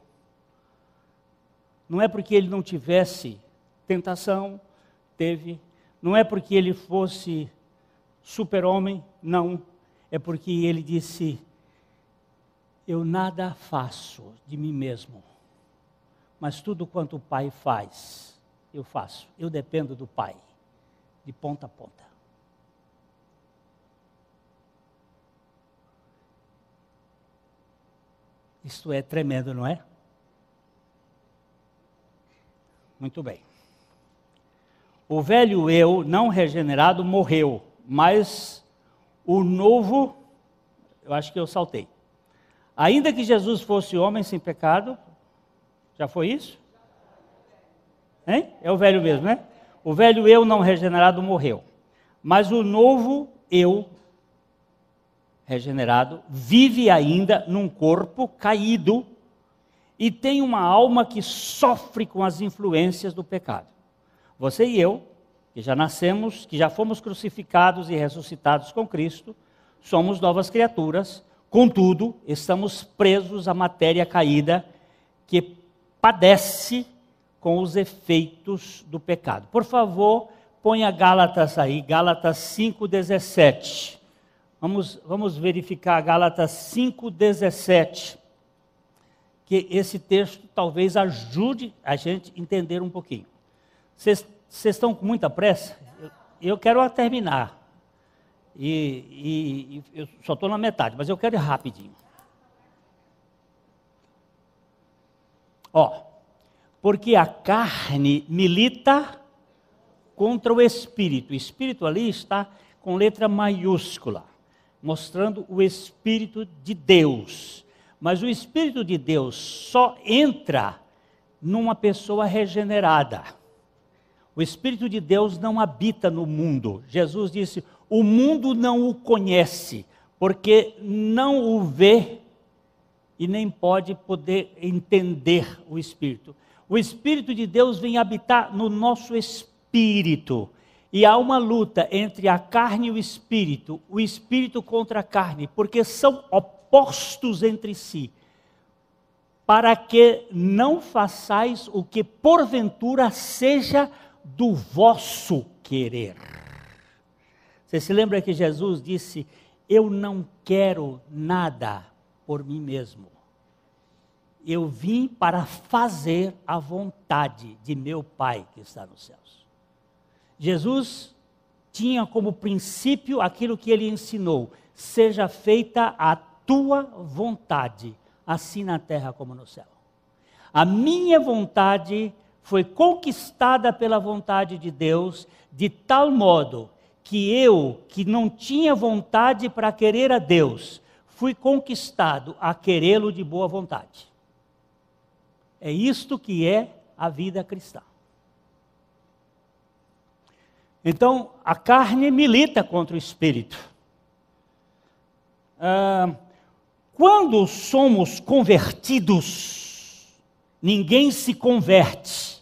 Não é porque ele não tivesse tentação, teve. Não é porque ele fosse super-homem, não. É porque ele disse: Eu nada faço de mim mesmo, mas tudo quanto o Pai faz, eu faço. Eu dependo do Pai, de ponta a ponta. Isto é tremendo, não é? Muito bem. O velho eu não regenerado morreu, mas o novo, eu acho que eu saltei. Ainda que Jesus fosse homem sem pecado, já foi isso? Hein? É o velho mesmo, né? O velho eu não regenerado morreu, mas o novo eu regenerado vive ainda num corpo caído e tem uma alma que sofre com as influências do pecado. Você e eu, que já nascemos, que já fomos crucificados e ressuscitados com Cristo, somos novas criaturas, contudo, estamos presos à matéria caída que padece com os efeitos do pecado. Por favor, ponha Gálatas aí, Gálatas 5,17. Vamos verificar Gálatas 5,17. Que esse texto talvez ajude a gente a entender um pouquinho. Vocês estão com muita pressa? Eu quero terminar. E eu só estou na metade, mas eu quero ir rapidinho. Porque a carne milita contra o espírito. O espírito ali está com letra maiúscula, mostrando o Espírito de Deus. Mas o Espírito de Deus só entra numa pessoa regenerada. O Espírito de Deus não habita no mundo. Jesus disse, o mundo não o conhece, porque não o vê e nem pode poder entender o Espírito. O Espírito de Deus vem habitar no nosso espírito. E há uma luta entre a carne e o espírito contra a carne, porque são opostos entre si, para que não façais o que porventura seja do vosso querer. Você se lembra que Jesus disse, eu não quero nada por mim mesmo. Eu vim para fazer a vontade de meu Pai que está nos céus. Jesus tinha como princípio aquilo que ele ensinou, seja feita a tua vontade, assim na terra como no céu. A minha vontade foi conquistada pela vontade de Deus, de tal modo que eu, que não tinha vontade para querer a Deus, fui conquistado a querê-lo de boa vontade. É isto que é a vida cristã. Então, a carne milita contra o espírito. Quando somos convertidos, ninguém se converte.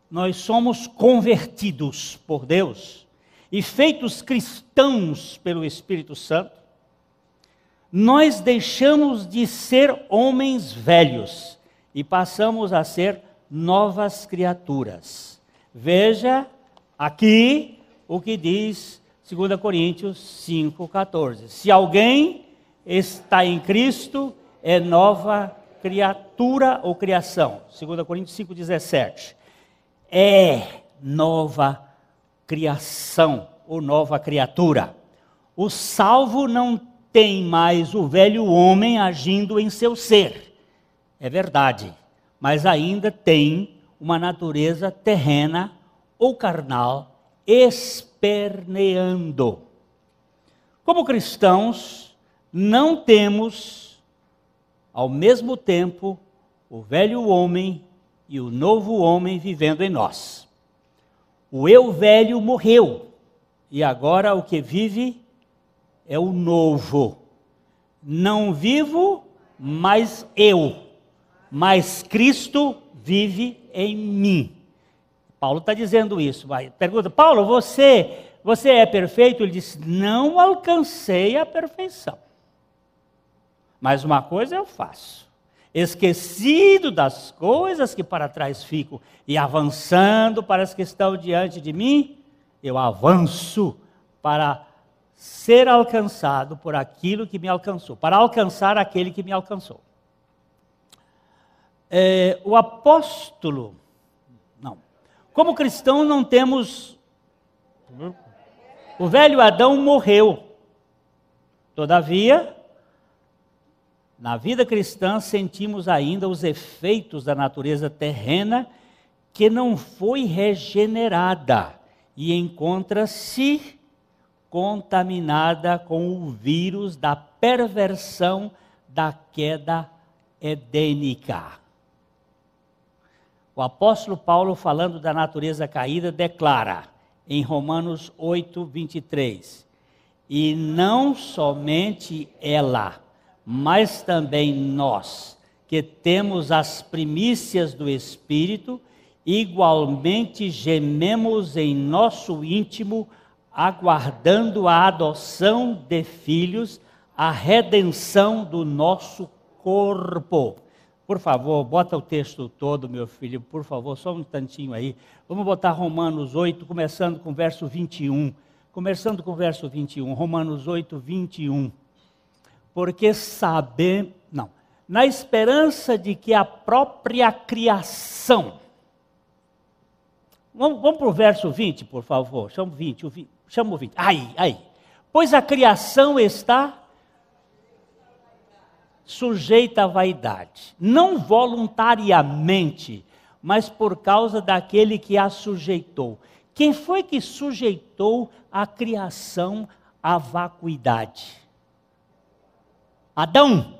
Nós somos convertidos por Deus e feitos cristãos pelo Espírito Santo. Nós deixamos de ser homens velhos e passamos a ser novas criaturas. Veja aqui o que diz 2 Coríntios 5,14. Se alguém está em Cristo, é nova criatura ou criação. 2 Coríntios 5,17. É nova criação ou nova criatura. O salvo não tem mais o velho homem agindo em seu ser. É verdade, mas ainda tem uma natureza terrena ou carnal esperneando. Como cristãos, não temos, ao mesmo tempo, o velho homem e o novo homem vivendo em nós. O eu velho morreu, e agora o que vive é o novo. Não vivo, mas eu. Mas Cristo vive em mim. Paulo está dizendo isso. Pergunta, Paulo, você é perfeito? Ele disse, não alcancei a perfeição. Mas uma coisa eu faço. Esquecido das coisas que para trás ficam e avançando para as que estão diante de mim, eu avanço para ser alcançado por aquilo que me alcançou, para alcançar aquele que me alcançou. O apóstolo, não. Como cristão não temos, o velho Adão morreu. Todavia, na vida cristã sentimos ainda os efeitos da natureza terrena que não foi regenerada e encontra-se contaminada com o vírus da perversão da queda edênica. O apóstolo Paulo, falando da natureza caída, declara em Romanos 8, 23, e não somente ela, mas também nós, que temos as primícias do Espírito, igualmente gememos em nosso íntimo, aguardando a adoção de filhos, a redenção do nosso corpo. Por favor, bota o texto todo, meu filho, por favor, só um tantinho aí. Vamos botar Romanos 8, começando com o verso 21. Começando com o verso 21, Romanos 8, 21. Porque na esperança de que a própria criação... Vamos para o verso 20, por favor. Chama o 20. Aí. Pois a criação está sujeita à vaidade, não voluntariamente, mas por causa daquele que a sujeitou. Quem foi que sujeitou a criação à vacuidade? Adão?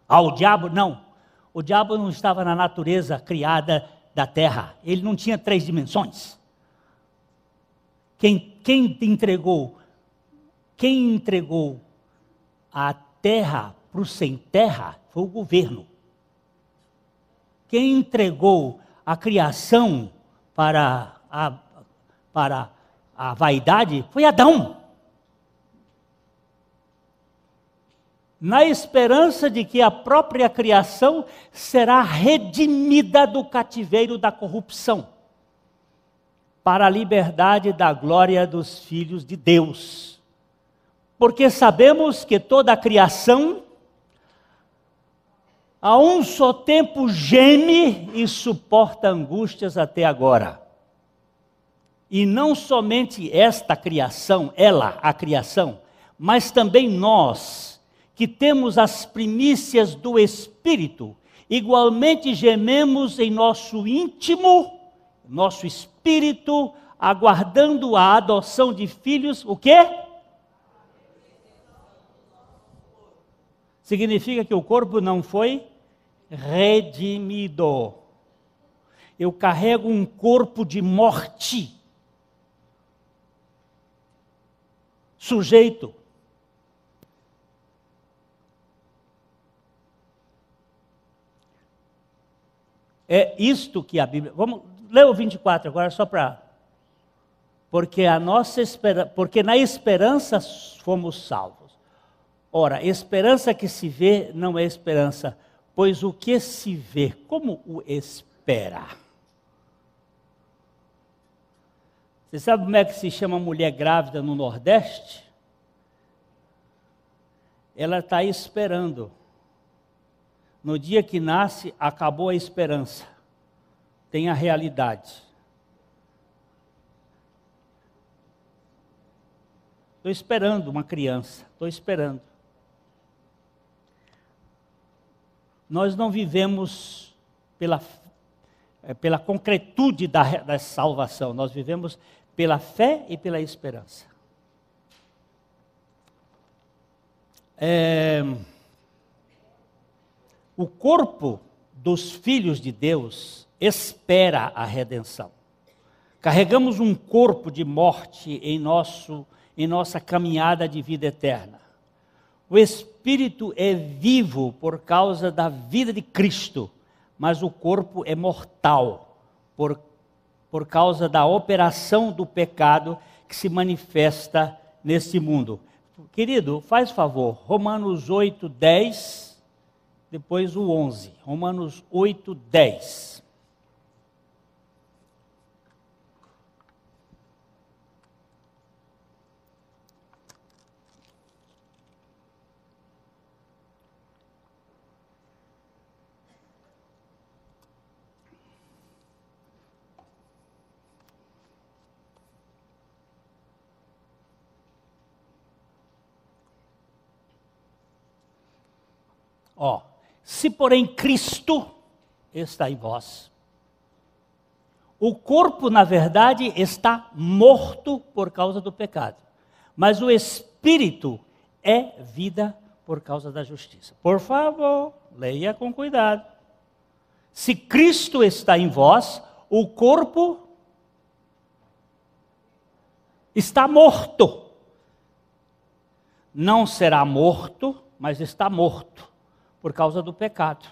O diabo? Não. O diabo não estava na natureza criada da terra. Ele não tinha 3 dimensões. Quem entregou a terra para o sem terra foi o governo. Quem entregou a criação para a vaidade foi Adão. Na esperança de que a própria criação será redimida do cativeiro da corrupção, para a liberdade da glória dos filhos de Deus. Porque sabemos que toda a criação, a um só tempo, geme e suporta angústias até agora. E não somente esta criação, a criação, mas também nós, que temos as primícias do Espírito, igualmente gememos em nosso íntimo, nosso espírito, aguardando a adoção de filhos, o quê? Significa que o corpo não foi redimido. Eu carrego um corpo de morte, sujeito. É isto que a Bíblia... Vamos ler o 24 agora, só para... Porque na esperança fomos salvos. Ora, esperança que se vê não é esperança, pois o que se vê, como o espera? Você sabe como é que se chama mulher grávida no Nordeste? Ela está esperando. No dia que nasce, acabou a esperança. Tem a realidade. Estou esperando uma criança. Estou esperando. Nós não vivemos pela concretude da salvação. Nós vivemos pela fé e pela esperança. O corpo dos filhos de Deus espera a redenção. Carregamos um corpo de morte em nossa caminhada de vida eterna. O espírito é vivo por causa da vida de Cristo, mas o corpo é mortal por causa da operação do pecado que se manifesta neste mundo. Querido, faz favor, Romanos 8, 10... Depois o 11, Romanos 8, 10. Ó, se porém Cristo está em vós, o corpo, na verdade, está morto por causa do pecado, mas o espírito é vida por causa da justiça. Por favor, leia com cuidado. Se Cristo está em vós, o corpo está morto. Não será morto, mas está morto por causa do pecado.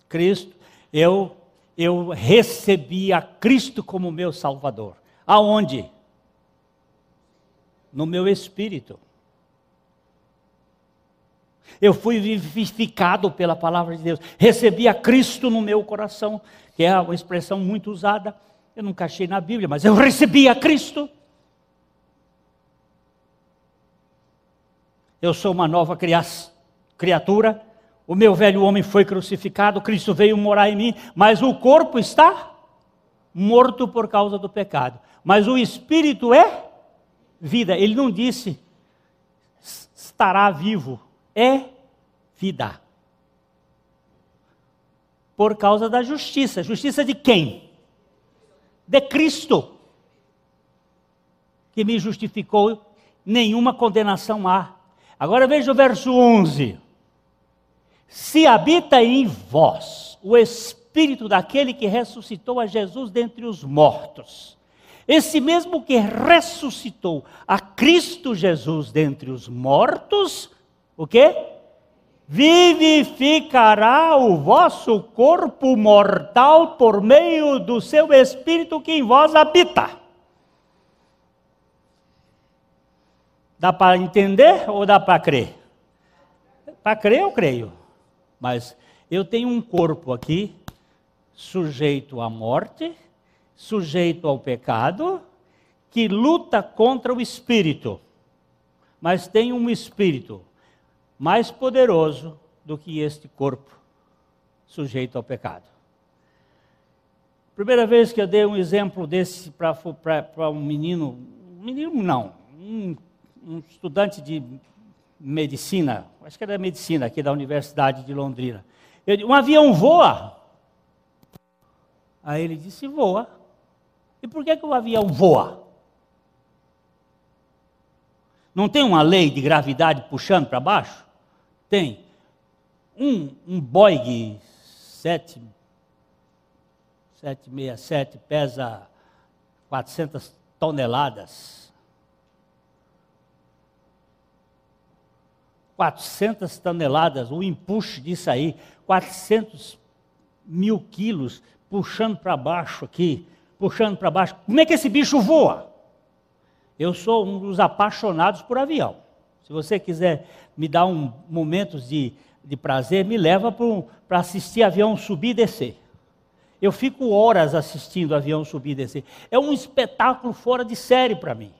Cristo, eu recebi a Cristo como meu Salvador. Aonde? No meu espírito. Eu fui vivificado pela palavra de Deus. Recebi a Cristo no meu coração, que é uma expressão muito usada. Eu nunca achei na Bíblia, mas eu recebi a Cristo. Eu sou uma nova criatura. O meu velho homem foi crucificado, Cristo veio morar em mim, mas o corpo está morto por causa do pecado. Mas o espírito é vida. Ele não disse estará vivo, é vida. Por causa da justiça. Justiça de quem? De Cristo, que me justificou, nenhuma condenação há. Agora veja o verso 11. Se habita em vós o Espírito daquele que ressuscitou a Jesus dentre os mortos, esse mesmo que ressuscitou a Cristo Jesus dentre os mortos, o quê? Vivificará o vosso corpo mortal por meio do seu Espírito que em vós habita. Dá para entender ou dá para crer? Para crer eu creio. Mas eu tenho um corpo aqui, sujeito à morte, sujeito ao pecado, que luta contra o espírito. Mas tem um espírito mais poderoso do que este corpo, sujeito ao pecado. Primeira vez que eu dei um exemplo desse para um estudante de medicina, acho que era medicina aqui da Universidade de Londrina. Eu disse, um avião voa? Aí ele disse, voa. E por que o avião voa? Não tem uma lei de gravidade puxando para baixo? Tem. Um Boeing 767 pesa 400 toneladas. 400 toneladas, o empuxo disso aí, 400 mil quilos, puxando para baixo aqui, puxando para baixo. Como é que esse bicho voa? Eu sou um dos apaixonados por avião. Se você quiser me dar momentos de prazer, me leva para assistir avião subir e descer. Eu fico horas assistindo avião subir e descer. É um espetáculo fora de série para mim.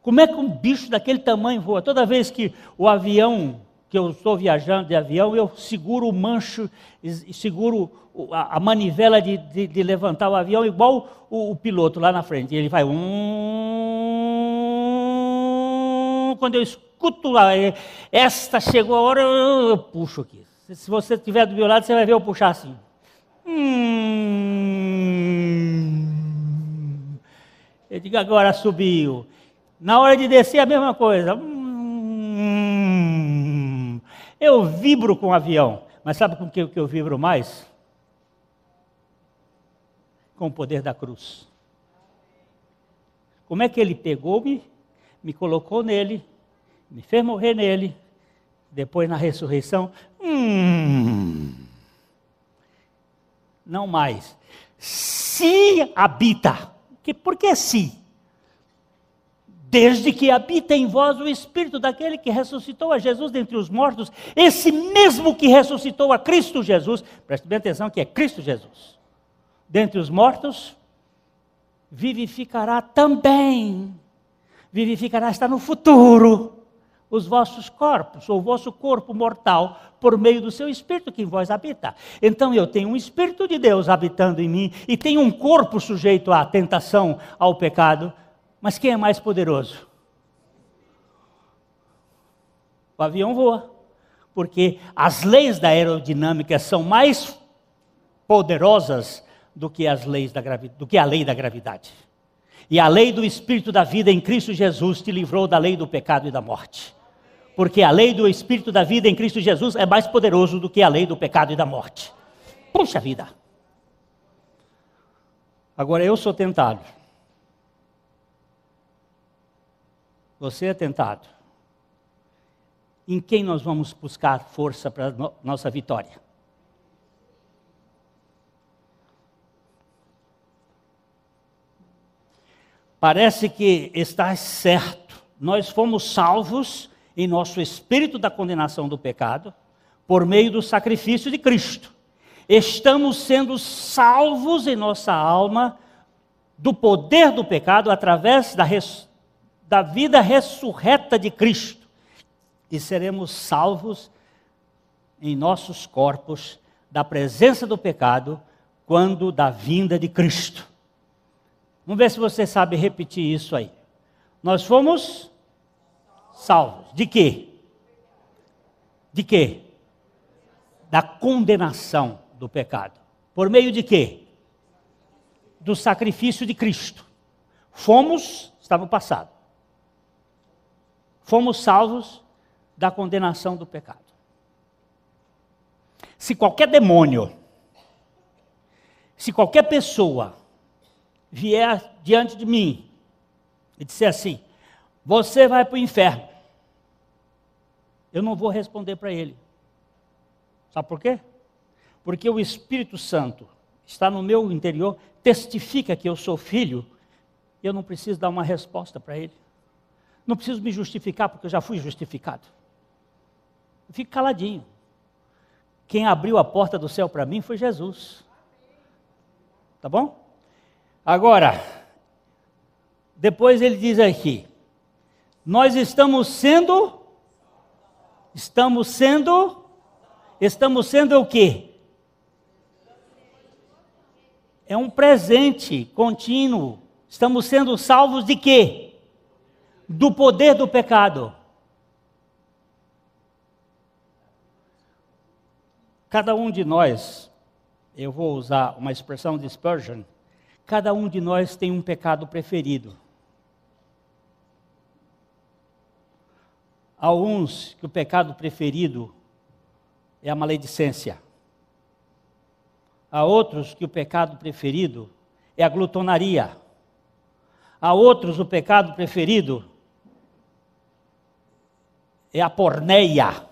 Como é que um bicho daquele tamanho voa? Toda vez que o avião, que eu estou viajando de avião, eu seguro o mancho, seguro a manivela de levantar o avião, igual o piloto lá na frente. Ele vai... Quando eu escuto lá, esta chegou a hora, eu puxo aqui. Se você estiver do meu lado, você vai ver eu puxar assim. Eu digo, agora subiu. Na hora de descer, a mesma coisa. Eu vibro com o avião. Mas sabe com o que eu vibro mais? Com o poder da cruz. Como é que ele pegou-me, me colocou nele, me fez morrer nele, depois na ressurreição, não mais. Se habita. Por que se? Desde que habita em vós o Espírito daquele que ressuscitou a Jesus dentre os mortos, esse mesmo que ressuscitou a Cristo Jesus, preste bem atenção que é Cristo Jesus, dentre os mortos, vivificará também, vivificará, está no futuro, os vossos corpos, ou o vosso corpo mortal, por meio do seu Espírito que em vós habita. Então eu tenho um Espírito de Deus habitando em mim, e tenho um corpo sujeito à tentação, ao pecado. Mas quem é mais poderoso? o avião voa. Porque as leis da aerodinâmica são mais poderosas do que as leis do que a lei da gravidade. E a lei do Espírito da vida em Cristo Jesus te livrou da lei do pecado e da morte. Porque a lei do Espírito da vida em Cristo Jesus é mais poderoso do que a lei do pecado e da morte. Puxa vida! Agora eu sou tentado. Você é tentado. Em quem nós vamos buscar força para a nossa vitória? Parece que está certo. Nós fomos salvos em nosso espírito da condenação do pecado por meio do sacrifício de Cristo. Estamos sendo salvos em nossa alma do poder do pecado através da vida ressurreta de Cristo. E seremos salvos em nossos corpos da presença do pecado quando da vinda de Cristo. Vamos ver se você sabe repetir isso aí. Nós fomos salvos. De quê? De quê? Da condenação do pecado. Por meio de quê? Do sacrifício de Cristo. Fomos, está no passado. Fomos salvos da condenação do pecado. Se qualquer demônio, se qualquer pessoa vier diante de mim e disser assim, você vai para o inferno, eu não vou responder para ele. Sabe por quê? Porque o Espírito Santo está no meu interior, testifica que eu sou filho, e eu não preciso dar uma resposta para ele. Não preciso me justificar, porque eu já fui justificado. Eu fico caladinho. Quem abriu a porta do céu para mim foi Jesus. Tá bom? Agora, depois ele diz aqui, nós estamos sendo o quê? É um presente contínuo. Estamos sendo salvos de quê? Do poder do pecado. Cada um de nós, eu vou usar uma expressão de Spurgeon, cada um de nós tem um pecado preferido. Há uns que o pecado preferido é a maledicência. Há outros que o pecado preferido é a glutonaria. Há outros o pecado preferido é a porneia.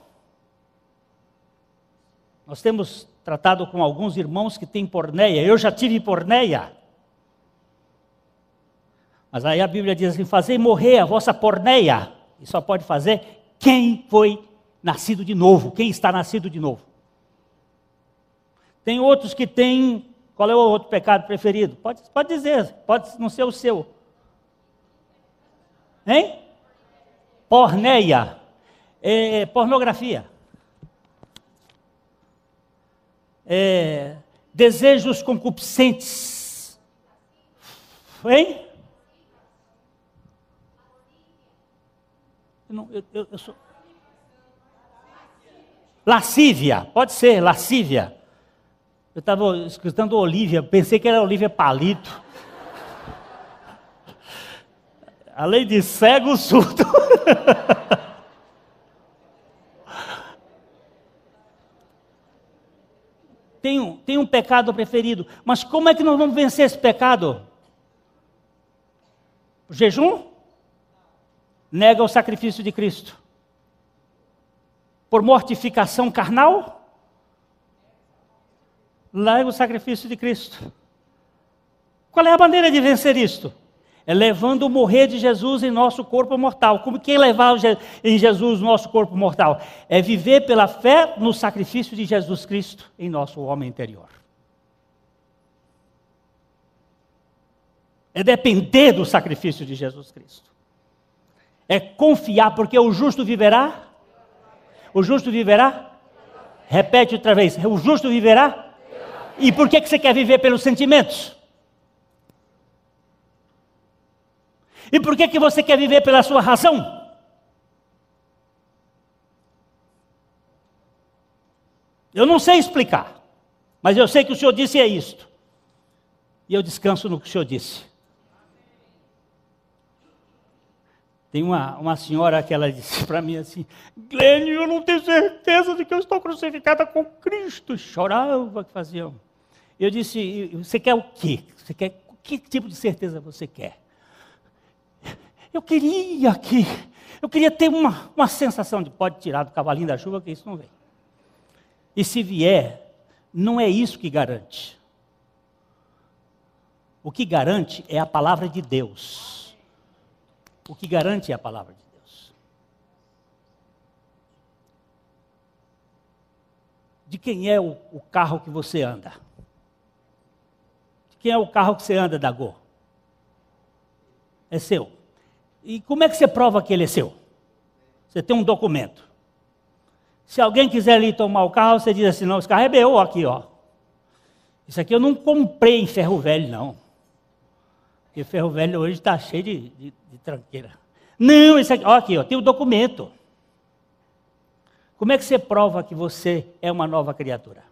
Nós temos tratado com alguns irmãos que têm porneia. Eu já tive porneia. Mas aí a Bíblia diz assim, fazei morrer a vossa porneia. E só pode fazer quem foi nascido de novo, quem está nascido de novo. Tem outros que têm, qual é o outro pecado preferido? Pode dizer, pode não ser o seu. Hein? Porneia. Pornografia. Desejos concupiscentes. Hein? Eu sou... Lascívia, pode ser, lascívia. Eu estava escutando Olívia, pensei que era Olívia Palito. Além de cego, surdo. Tem um pecado preferido, mas como é que nós vamos vencer esse pecado? O jejum? Nega o sacrifício de Cristo. Por mortificação carnal? Nega o sacrifício de Cristo. Qual é a maneira de vencer isto? É levando o morrer de Jesus em nosso corpo mortal. Como que é levar em Jesus o nosso corpo mortal? É viver pela fé no sacrifício de Jesus Cristo em nosso homem interior. É depender do sacrifício de Jesus Cristo. É confiar, porque o justo viverá. O justo viverá? Repete outra vez. O justo viverá? E por que você quer viver pelos sentimentos? E por que você quer viver pela sua razão? Eu não sei explicar, mas eu sei que o Senhor disse é isto. E eu descanso no que o Senhor disse. Tem uma senhora que ela disse para mim assim: Glênio, eu não tenho certeza de que eu estou crucificada com Cristo. Chorava que faziam. Eu disse: você quer o quê? Que tipo de certeza você quer? Eu queria ter uma sensação de pode tirar do cavalinho da chuva, que isso não vem. E se vier, não é isso que garante. O que garante é a palavra de Deus. O que garante é a palavra de Deus. De quem é o carro que você anda? De quem é o carro que você anda, Dagô? É seu. E como é que você prova que ele é seu? Você tem um documento. Se alguém quiser ali tomar o carro, você diz assim: não, esse carro é meu aqui, ó. Isso aqui eu não comprei em ferro velho, não. Porque ferro velho hoje está cheio de tranqueira. Não, isso aqui, ó, aqui, ó, tem o documento. Como é que você prova que você é uma nova criatura?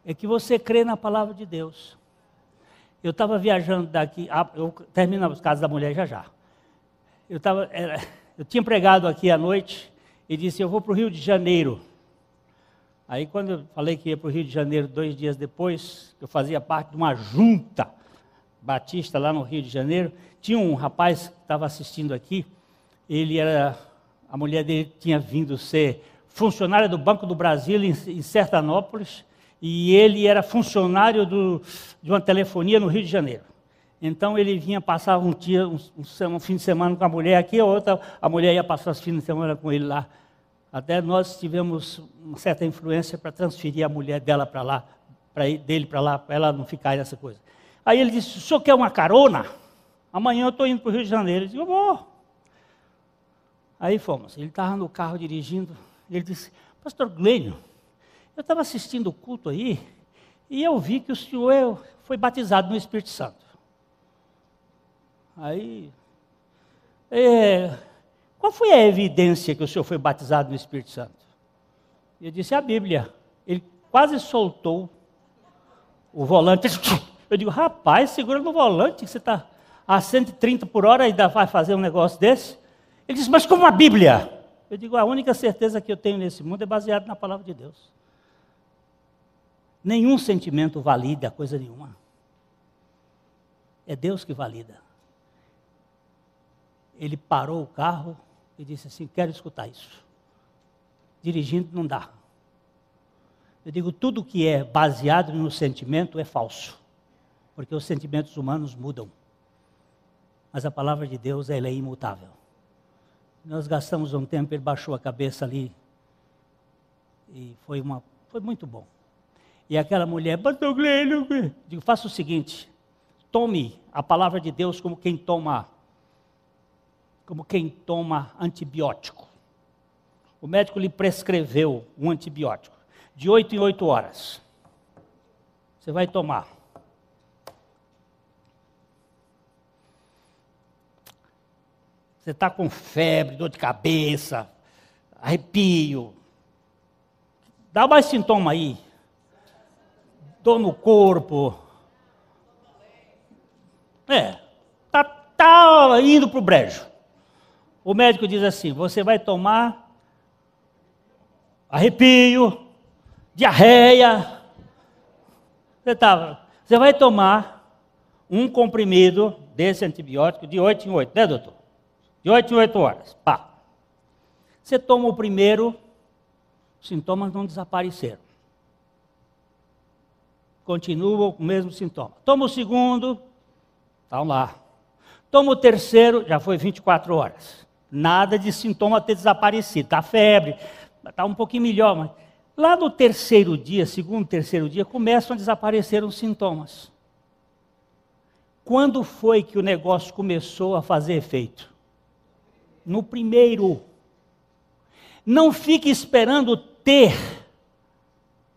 É que você crê na palavra de Deus. Eu estava viajando daqui, eu termino os casos da mulher já. Eu tinha pregado aqui à noite e disse: eu vou para o Rio de Janeiro. Aí quando eu falei que ia para o Rio de Janeiro 2 dias depois, eu fazia parte de uma junta batista lá no Rio de Janeiro, tinha um rapaz que estava assistindo aqui, a mulher dele tinha vindo ser funcionária do Banco do Brasil em Sertanópolis, e ele era funcionário de uma telefonia no Rio de Janeiro. Então ele vinha passar um fim de semana com a mulher aqui, a mulher ia passar os fins de semana com ele lá. Até nós tivemos uma certa influência para transferir a mulher dela para lá, dele para lá, para ela não ficar nessa coisa. Aí ele disse: o senhor quer uma carona? Amanhã eu estou indo para o Rio de Janeiro. Ele disse: eu vou. Aí fomos. Ele estava no carro dirigindo. Ele disse: pastor Glênio, eu estava assistindo o culto aí e eu vi que o senhor foi batizado no Espírito Santo. Aí, qual foi a evidência que o senhor foi batizado no Espírito Santo? Eu disse: a Bíblia. Ele quase soltou o volante. Eu digo: rapaz, segura no volante, que você está a 130 por hora e ainda vai fazer um negócio desse? Ele disse: mas como a Bíblia? Eu digo: a única certeza que eu tenho nesse mundo é baseada na palavra de Deus. Nenhum sentimento valida coisa nenhuma. É Deus que valida. Ele parou o carro e disse assim: quero escutar isso. Dirigindo não dá. Eu digo: tudo que é baseado no sentimento é falso. Porque os sentimentos humanos mudam. Mas a palavra de Deus, ela é imutável. Nós gastamos um tempo, ele baixou a cabeça ali. E foi muito bom. E aquela mulher: pastor Glênio, digo: faça o seguinte, tome a palavra de Deus como quem toma antibiótico. O médico lhe prescreveu um antibiótico, de 8 em 8 horas. Você vai tomar. Você está com febre, dor de cabeça, arrepio. Dá mais sintoma aí. Dor no corpo. Tá indo para o brejo. O médico diz assim: você vai tomar arrepio, diarreia. Você vai tomar um comprimido desse antibiótico de 8 em 8, né, doutor? De 8 em 8 horas. Pá. Você toma o primeiro, os sintomas não desapareceram. Continuam com o mesmo sintoma. Toma o segundo, estão lá. Toma o terceiro, já foi 24 horas. Nada de sintoma ter desaparecido. Está febre, está um pouquinho melhor, mas lá no terceiro dia, segundo, terceiro dia, começam a desaparecer os sintomas. Quando foi que o negócio começou a fazer efeito? No primeiro. Não fique esperando ter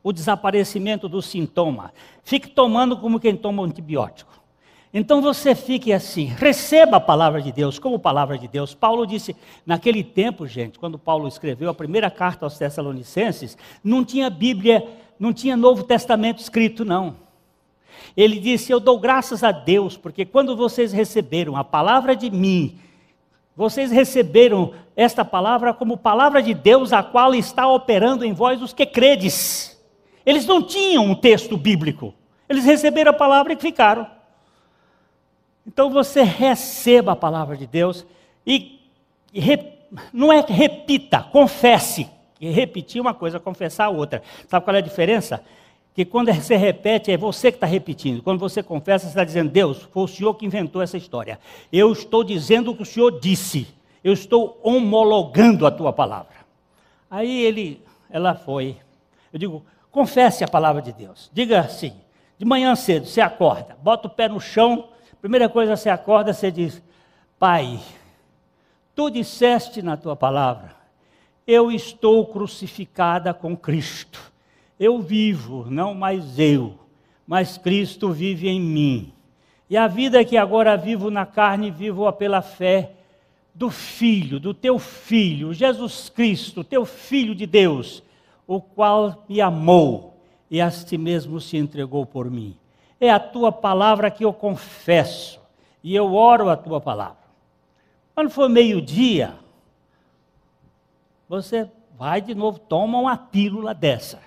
o desaparecimento do sintoma. Fique tomando como quem toma um antibiótico. Então você fique assim, receba a palavra de Deus como palavra de Deus. Paulo disse, naquele tempo, gente, quando Paulo escreveu a primeira carta aos Tessalonicenses, não tinha Bíblia, não tinha Novo Testamento escrito, não. Ele disse, eu dou graças a Deus, porque quando vocês receberam a palavra de mim, vocês receberam esta palavra como palavra de Deus, a qual está operando em vós os que credes. Eles não tinham um texto bíblico, eles receberam a palavra e ficaram. Então você receba a palavra de Deus e não é que repita, confesse. E repetir uma coisa, confessar outra. Sabe qual é a diferença? Que quando você repete, é você que está repetindo. Quando você confessa, você está dizendo, Deus, foi o Senhor que inventou essa história. Eu estou dizendo o que o Senhor disse. Eu estou homologando a tua palavra. Aí ela foi. Eu digo, confesse a palavra de Deus. Diga assim, de manhã cedo, você acorda, bota o pé no chão. Primeira coisa, você acorda, você diz, Pai, tu disseste na tua palavra, eu estou crucificada com Cristo. Eu vivo, não mais eu, mas Cristo vive em mim. E a vida que agora vivo na carne, vivo-a pela fé do Filho, do teu Filho, Jesus Cristo, teu Filho de Deus, o qual me amou e a si mesmo se entregou por mim. É a tua palavra que eu confesso, e eu oro a tua palavra. Quando for meio-dia, você vai de novo, toma uma pílula dessa.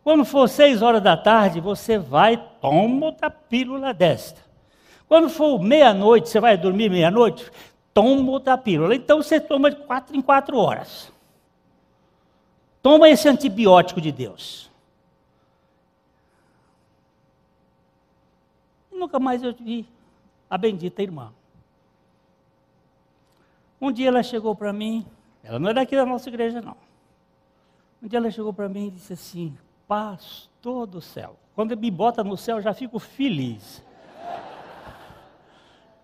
Quando for 6 horas da tarde, você vai, toma outra pílula desta. Quando for meia-noite, você vai dormir meia-noite, toma outra pílula. Então você toma de 4 em 4 horas. Toma esse antibiótico de Deus. Nunca mais eu vi a bendita irmã. Um dia ela chegou para mim, ela não é daqui da nossa igreja não. Um dia ela chegou para mim e disse assim, pastor do céu, quando me bota no céu eu já fico feliz.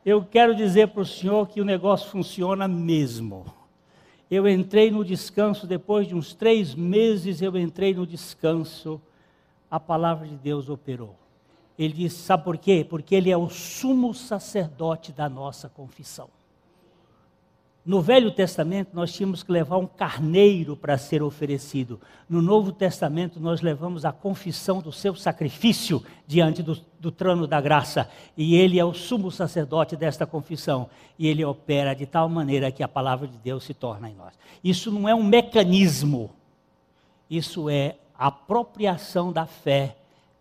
Eu quero dizer para o senhor que o negócio funciona mesmo. Eu entrei no descanso, depois de uns 3 meses eu entrei no descanso, a palavra de Deus operou. Ele disse, sabe por quê? Porque ele é o sumo sacerdote da nossa confissão. No Velho Testamento, nós tínhamos que levar um carneiro para ser oferecido. No Novo Testamento, nós levamos a confissão do seu sacrifício diante do trono da graça. E ele é o sumo sacerdote desta confissão. E ele opera de tal maneira que a palavra de Deus se torna em nós. Isso não é um mecanismo. Isso é a apropriação da fé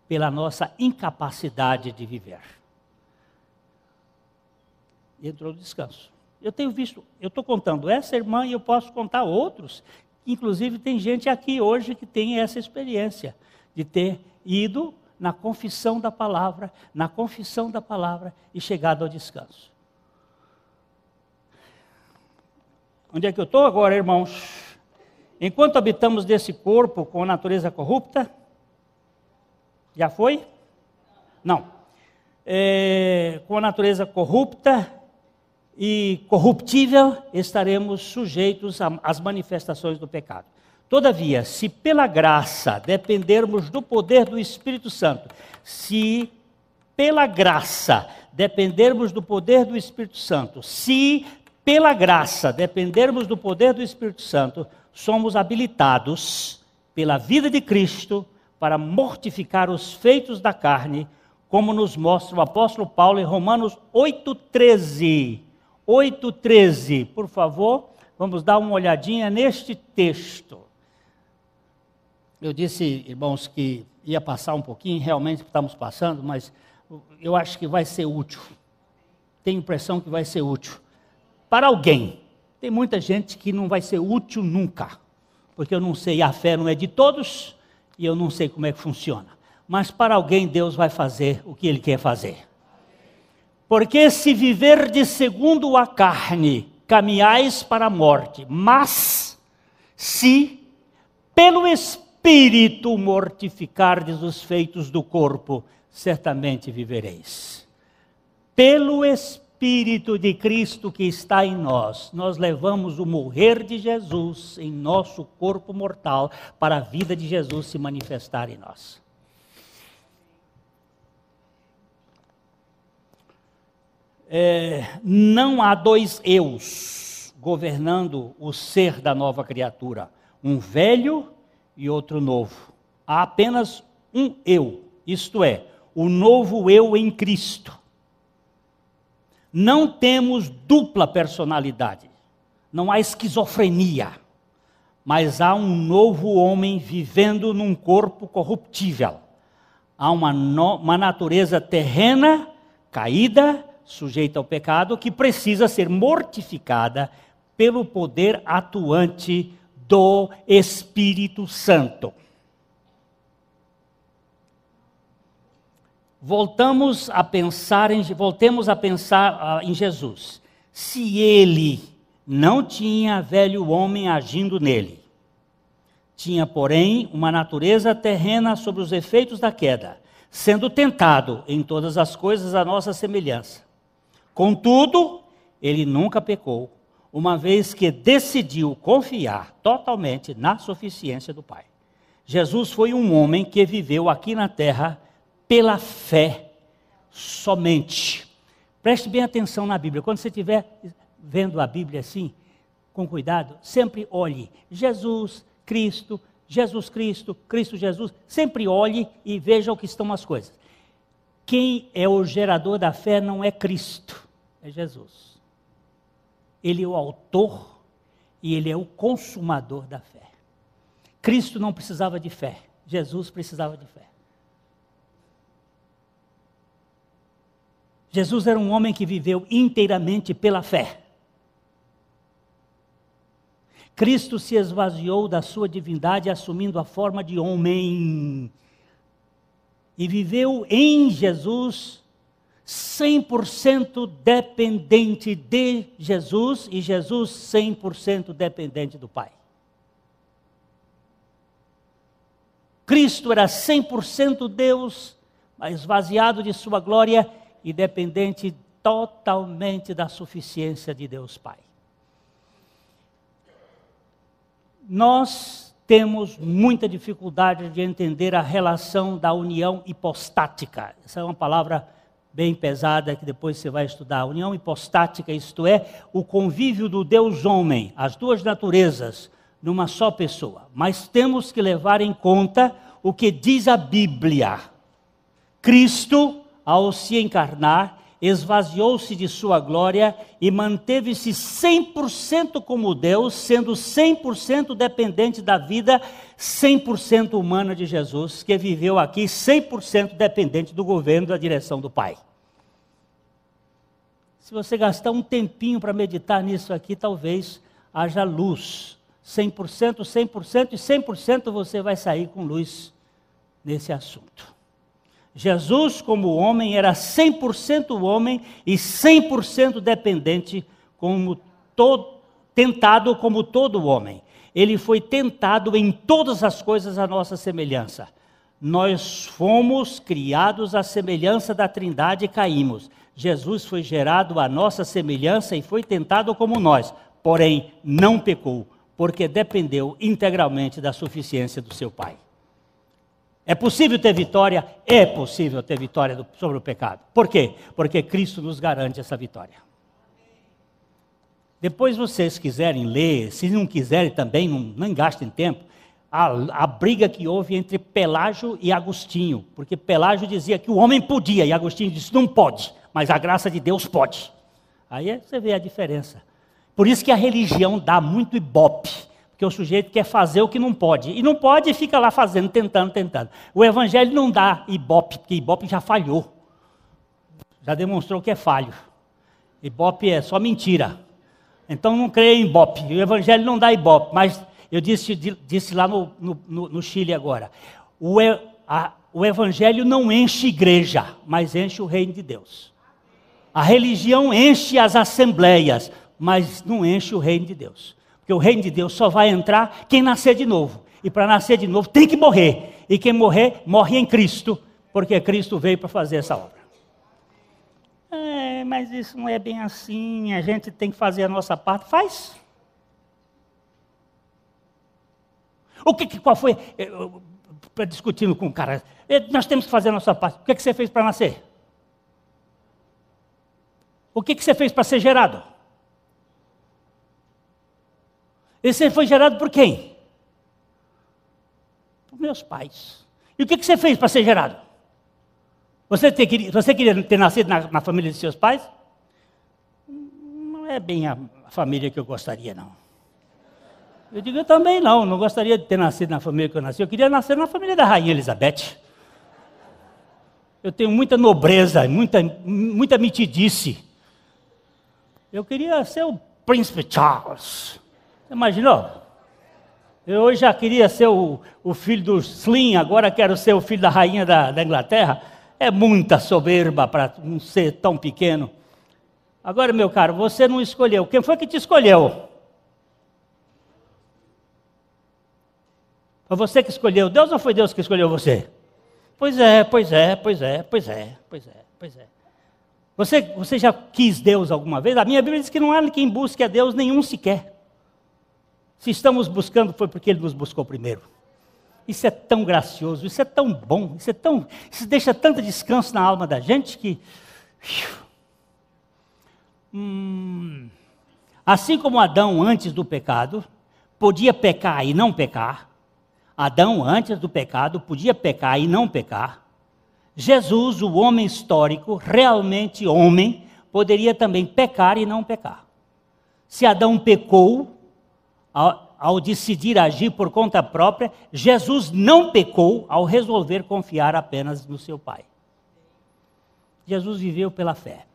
pela nossa incapacidade de viver. E entrou no descanso. Eu tenho visto, eu estou contando essa irmã e eu posso contar outros. Inclusive tem gente aqui hoje que tem essa experiência de ter ido na confissão da palavra e chegado ao descanso. Onde é que eu estou agora, irmãos? Enquanto habitamos desse corpo com a natureza corrupta, já foi? Não. Com a natureza corrupta e corruptível, estaremos sujeitos às manifestações do pecado. Todavia, se pela graça dependermos do poder do Espírito Santo, se pela graça dependermos do poder do Espírito Santo, se pela graça dependermos do poder do Espírito Santo, somos habilitados pela vida de Cristo para mortificar os feitos da carne, como nos mostra o apóstolo Paulo em Romanos 8,13. 8,13, por favor, vamos dar uma olhadinha neste texto. Eu disse, irmãos, que ia passar um pouquinho, realmente estamos passando, mas eu acho que vai ser útil. Tenho a impressão que vai ser útil. Para alguém, tem muita gente que não vai ser útil nunca, porque eu não sei, a fé não é de todos, e eu não sei como é que funciona. Mas para alguém Deus vai fazer o que Ele quer fazer. Porque se viverdes segundo a carne, caminhais para a morte. Mas, se pelo Espírito mortificardes os feitos do corpo, certamente vivereis. Pelo Espírito de Cristo que está em nós, nós levamos o morrer de Jesus em nosso corpo mortal, para a vida de Jesus se manifestar em nós. não há dois eus governando o ser da nova criatura, um velho e outro novo. Há apenas um eu, isto é, o novo eu em Cristo. Não temos dupla personalidade, não há esquizofrenia, mas há um novo homem vivendo num corpo corruptível. Há uma natureza terrena, caída, sujeita ao pecado, que precisa ser mortificada pelo poder atuante do Espírito Santo. Voltemos a pensar em Jesus. Se ele não tinha velho homem agindo nele, tinha, porém, uma natureza terrena sob os efeitos da queda, sendo tentado em todas as coisas à nossa semelhança. Contudo, ele nunca pecou, uma vez que decidiu confiar totalmente na suficiência do Pai. Jesus foi um homem que viveu aqui na terra pela fé somente. Preste bem atenção na Bíblia. Quando você estiver vendo a Bíblia assim, com cuidado, sempre olhe Jesus Cristo, Jesus Cristo, Cristo Jesus. Sempre olhe e veja o que estão as coisas. Quem é o gerador da fé não é Cristo, é Jesus. Ele é o autor e ele é o consumador da fé. Cristo não precisava de fé, Jesus precisava de fé. Jesus era um homem que viveu inteiramente pela fé. Cristo se esvaziou da sua divindade, assumindo a forma de homem. E viveu em Jesus 100% dependente de Jesus e Jesus 100% dependente do Pai. Cristo era 100% Deus, mas esvaziado de sua glória e dependente totalmente da suficiência de Deus Pai. Nós temos muita dificuldade de entender a relação da união hipostática. Essa é uma palavra bem pesada que depois você vai estudar. A união hipostática, isto é, o convívio do Deus-homem, as duas naturezas, numa só pessoa. Mas temos que levar em conta o que diz a Bíblia. Cristo, ao se encarnar, esvaziou-se de sua glória e manteve-se 100% como Deus, sendo 100% dependente da vida 100% humana de Jesus, que viveu aqui 100% dependente do governo e da direção do Pai. Se você gastar um tempinho para meditar nisso aqui, talvez haja luz. 100%, 100% e 100% você vai sair com luz nesse assunto. Jesus, como homem, era 100% homem e 100% dependente, tentado como todo homem. Ele foi tentado em todas as coisas à nossa semelhança. Nós fomos criados à semelhança da Trindade e caímos. Jesus foi gerado à nossa semelhança e foi tentado como nós, porém não pecou, porque dependeu integralmente da suficiência do seu Pai. É possível ter vitória? É possível ter vitória sobre o pecado. Por quê? Porque Cristo nos garante essa vitória. Depois vocês quiserem ler, se não quiserem também, não gastem tempo, a briga que houve entre Pelágio e Agostinho, porque Pelágio dizia que o homem podia e Agostinho disse não pode, mas a graça de Deus pode. Aí você vê a diferença. Por isso que a religião dá muito ibope. Porque o sujeito quer fazer o que não pode. E não pode e fica lá fazendo, tentando. O evangelho não dá ibope, porque ibope já falhou. Já demonstrou que é falho. Ibope é só mentira. Então não creia em ibope. O evangelho não dá ibope. Mas eu disse lá no Chile agora. O evangelho não enche igreja, mas enche o reino de Deus. A religião enche as assembleias, mas não enche o reino de Deus. Porque o reino de Deus só vai entrar quem nascer de novo. E para nascer de novo tem que morrer. E quem morrer, morre em Cristo. Porque Cristo veio para fazer essa obra. Mas isso não é bem assim. A gente tem que fazer a nossa parte. Faz. Qual foi? Discutindo com o cara. Nós temos que fazer a nossa parte. O que você fez para nascer? O que você fez para ser gerado? E você foi gerado por quem? Por meus pais. E o que você fez para ser gerado? Você queria ter nascido na família de seus pais? Não é bem a família que eu gostaria, não. Eu digo, eu também não gostaria de ter nascido na família que eu nasci. Eu queria nascer na família da Rainha Elizabeth. Eu tenho muita nobreza, muita mitidice. Eu queria ser o Príncipe Charles. Você imaginou? Eu hoje já queria ser o filho do Slim, agora quero ser o filho da Rainha da Inglaterra. É muita soberba para um ser tão pequeno. Agora, meu caro, você não escolheu. Quem foi que te escolheu? Foi você que escolheu Deus ou foi Deus que escolheu você? Pois é. Você já quis Deus alguma vez? A minha Bíblia diz que não há quem busque a Deus nenhum sequer. Se estamos buscando foi porque Ele nos buscou primeiro. Isso é tão gracioso, isso é tão bom, isso deixa tanto descanso na alma da gente que... Assim como Adão antes do pecado podia pecar e não pecar, Adão, antes do pecado, podia pecar e não pecar. Jesus, o homem histórico, realmente homem, poderia também pecar e não pecar. Se Adão pecou, ao decidir agir por conta própria, Jesus não pecou ao resolver confiar apenas no seu Pai. Jesus viveu pela fé.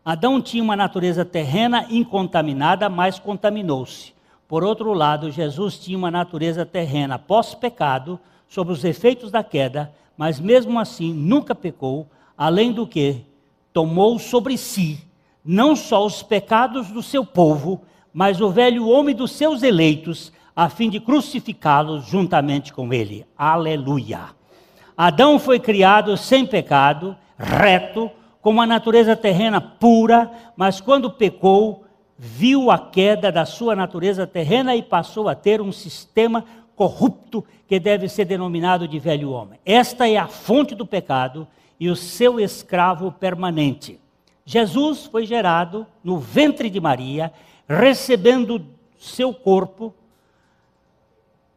Adão tinha uma natureza terrena incontaminada, mas contaminou-se. Por outro lado, Jesus tinha uma natureza terrena pós-pecado, sob os efeitos da queda, mas mesmo assim nunca pecou, além do que tomou sobre si, não só os pecados do seu povo, mas o velho homem dos seus eleitos, a fim de crucificá-los juntamente com ele. Aleluia! Adão foi criado sem pecado, reto, com uma natureza terrena pura, mas quando pecou, viu a queda da sua natureza terrena e passou a ter um sistema corrupto que deve ser denominado de velho homem. Esta é a fonte do pecado e o seu escravo permanente. Jesus foi gerado no ventre de Maria, recebendo seu corpo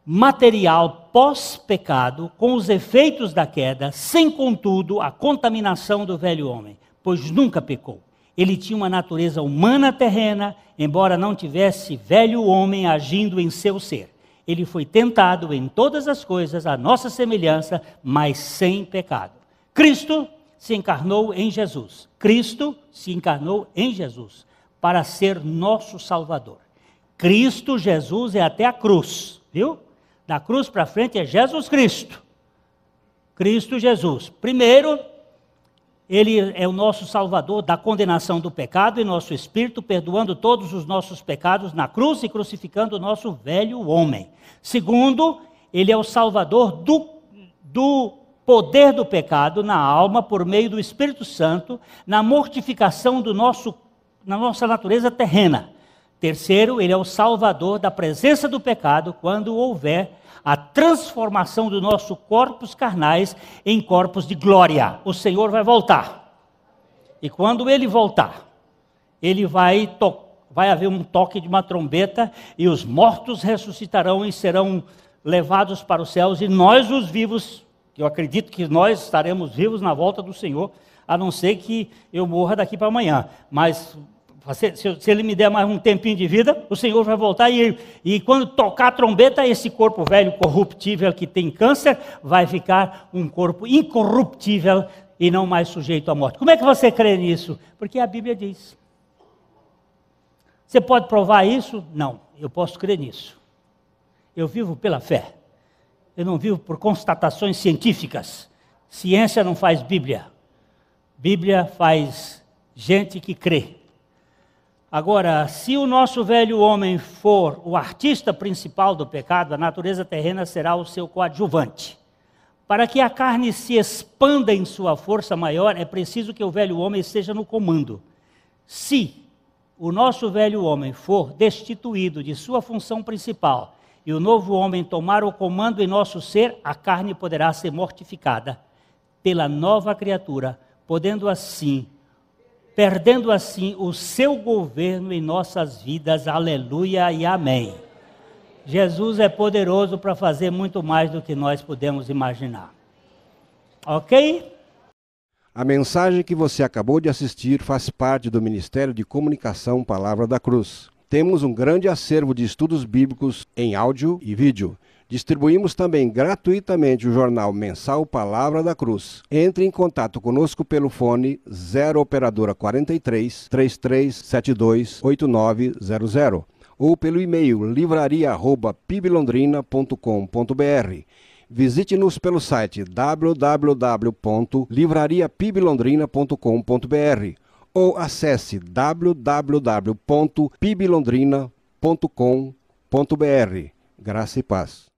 material pós-pecado, com os efeitos da queda, sem contudo a contaminação do velho homem, pois nunca pecou. Ele tinha uma natureza humana terrena, embora não tivesse velho homem agindo em seu ser. Ele foi tentado em todas as coisas, à nossa semelhança, mas sem pecado. Cristo se encarnou em Jesus. Cristo se encarnou em Jesus para ser nosso Salvador. Cristo, Jesus é até a cruz, viu? Da cruz para frente é Jesus Cristo. Cristo Jesus. Primeiro, Ele é o nosso Salvador da condenação do pecado em nosso espírito, perdoando todos os nossos pecados na cruz e crucificando o nosso velho homem. Segundo, Ele é o Salvador do poder do pecado na alma por meio do Espírito Santo, na mortificação na nossa natureza terrena. Terceiro, Ele é o Salvador da presença do pecado quando houver a transformação dos nossos corpos carnais em corpos de glória. O Senhor vai voltar. E quando Ele voltar, Ele vai haver um toque de uma trombeta e os mortos ressuscitarão e serão levados para os céus. E nós, os vivos, eu acredito que nós estaremos vivos na volta do Senhor, a não ser que eu morra daqui para amanhã. Mas se Ele me der mais um tempinho de vida, o Senhor vai voltar e quando tocar a trombeta, esse corpo velho corruptível que tem câncer, vai ficar um corpo incorruptível e não mais sujeito à morte. Como é que você crê nisso? Porque a Bíblia diz. Você pode provar isso? Não, eu posso crer nisso. Eu vivo pela fé. Eu não vivo por constatações científicas. Ciência não faz Bíblia. Bíblia faz gente que crê. Agora, se o nosso velho homem for o artista principal do pecado, a natureza terrena será o seu coadjuvante. Para que a carne se expanda em sua força maior, é preciso que o velho homem esteja no comando. Se o nosso velho homem for destituído de sua função principal e o novo homem tomar o comando em nosso ser, a carne poderá ser mortificada pela nova criatura, podendo assim perdendo assim o seu governo em nossas vidas. Aleluia e amém. Jesus é poderoso para fazer muito mais do que nós podemos imaginar. Ok? A mensagem que você acabou de assistir faz parte do Ministério de Comunicação Palavra da Cruz. Temos um grande acervo de estudos bíblicos em áudio e vídeo. Distribuímos também gratuitamente o jornal mensal Palavra da Cruz. Entre em contato conosco pelo fone 0 operadora 43 3372 8900 ou pelo e-mail livraria@piblondrina.com.br. Visite-nos pelo site www.livrariapiblondrina.com.br ou acesse www.piblondrina.com.br. Graça e paz.